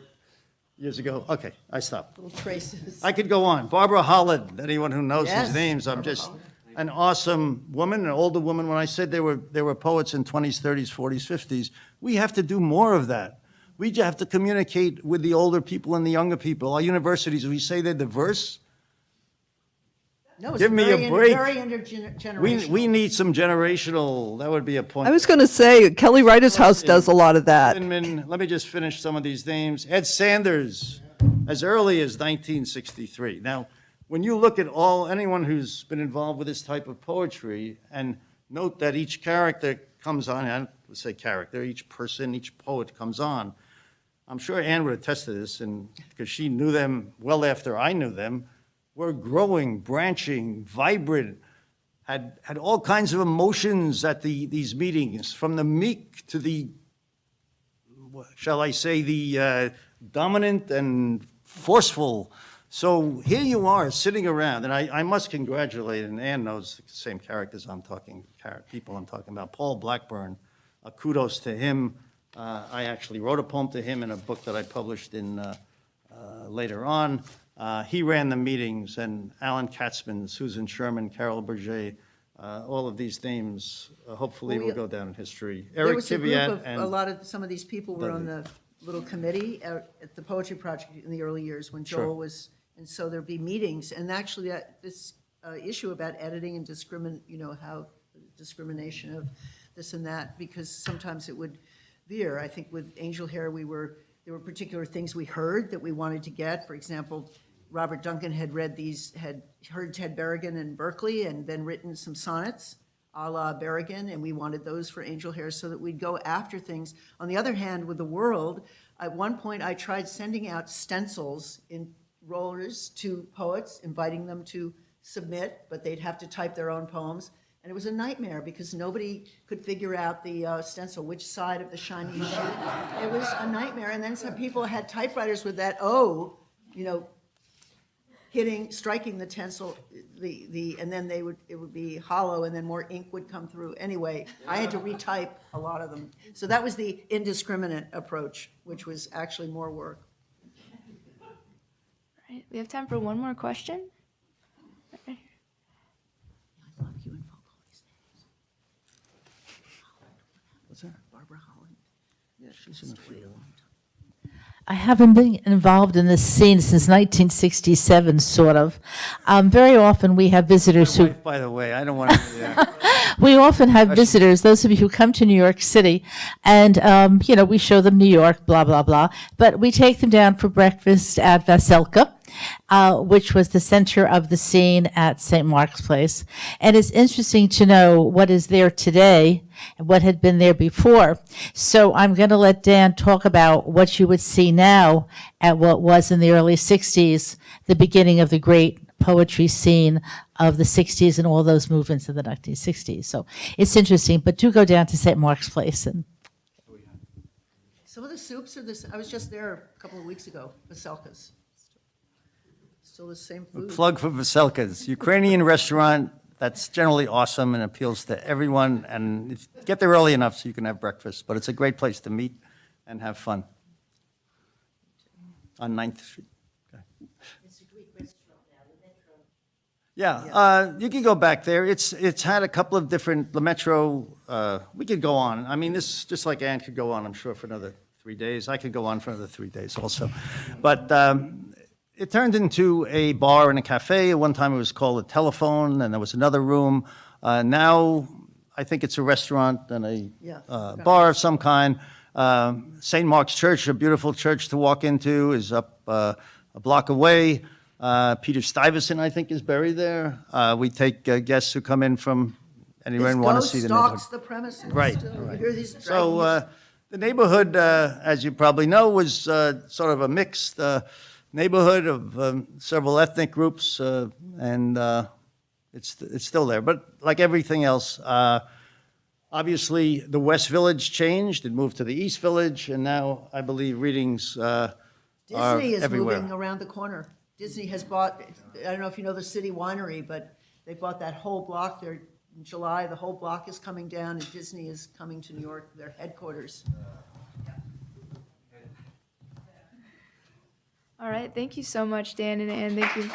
years ago? Okay, I stopped. Little traces. I could go on. Barbara Holland, anyone who knows Yes, these names, I'm Barbara just Holland. an awesome woman, an older woman. When I said there were poets in 20s, 30s, 40s, 50s, we have to do more of that. We just have to communicate with the older people and the younger people. Our universities, we say they're diverse. No, it's Give me a very break. Very intergenerational. We need some generational, that would be a point. I was going to say, Kelly Writer's House does a lot of that. Inman, let me just finish some of these names. Ed Sanders, as early as 1963. Now, when you look at anyone who's been involved with this type of poetry, and note that each character comes on, I don't say character, each person, each poet comes on. I'm sure Anne would attest to this, and because she knew them well after I knew them, were growing, branching, vibrant, had all kinds of emotions at these meetings, from the meek to the, shall I say, the dominant and forceful. So here you are sitting around, and I must congratulate, and Ann knows the same characters people I'm talking about. Paul Blackburn, kudos to him. I actually wrote a poem to him in a book that I published in later on. He ran the meetings, and Alan Katzman, Susan Sherman, Carol Berger, all of these names hopefully will go down in history. There Eric was a group Kiviat of, and some of these people were on the little committee at the Poetry Project in the early years when Joel was, and so there'd be meetings, and actually this issue about editing and discrimination of this and that, because sometimes it would veer. I think with Angelhair, there were particular things we heard that we wanted to get. For example, Robert Duncan had heard Ted Berrigan in Berkeley and then written some sonnets a la Berrigan, and we wanted those for Angelhair so that we'd go after things. On the other hand, with the world, at one point I tried sending out stencils in rollers to poets, inviting them to submit, but they'd have to type their own poems. And it was a nightmare because nobody could figure out the stencil, which side of the shiny shoe. It was a nightmare. And then some people had typewriters with that O, striking the stencil, and then it would be hollow, and then more ink would come through. Anyway, I had to retype a lot of them. So that was the indiscriminate approach, which was actually more work. Right, we have time for one more question. I love you and all these names. What's that? Barbara Holland. Yeah, she's in a long time. I haven't been involved in this scene since 1967, sort of. Very often we have visitors who, Wife, by the way, I don't want to. we often have visitors, those of you who come to New York City, and, we show them New York, blah, blah, blah. But we take them down for breakfast at Vaselka, which was the center of the scene at St. Mark's Place. And it's interesting to know what is there today and what had been there before. So I'm going to let Dan talk about what you would see now at what was in the early 60s, the beginning of the great poetry scene of the 60s and all those movements in the 1960s. So it's interesting, but do go down to St. Mark's Place. And Some of the soups are this. I was just there a couple of weeks ago, Vaselka's. Still the same food. Plug for Vaselka's, Ukrainian restaurant that's generally awesome and appeals to everyone. And get there early enough so you can have breakfast. But it's a great place to meet and have fun on 9th Street. Okay. it's a Greek restaurant now, the Metro. Yeah, you can go back there. It's had a couple of different, the Metro, we could go on. I mean, this, just like Ann could go on, I'm sure, for another 3 days. I could go on for another 3 days also. But it turned into a bar and a cafe. At one time it was called a telephone, and there was another room. Now I think it's a restaurant and a bar of some kind. St. Mark's Church, a beautiful church to walk into, is up a block away. Peter Stuyvesant, I think, is buried there. We take guests who come in from anywhere and want to see the neighborhood. Stalks the premises. Right, still. You right. hear these So dragons. the neighborhood, as you probably know, was sort of a mixed neighborhood of several ethnic groups, and it's still there. But like everything else, obviously the West Village changed. It moved to the East Village, and now I believe readings are Disney is everywhere. moving around the corner. Disney has bought, I don't know if you know the City Winery, but they bought that whole block there in July. The whole block is coming down, and Disney is coming to New York, their headquarters. All right, thank you so much, Dan and Ann. Thank you.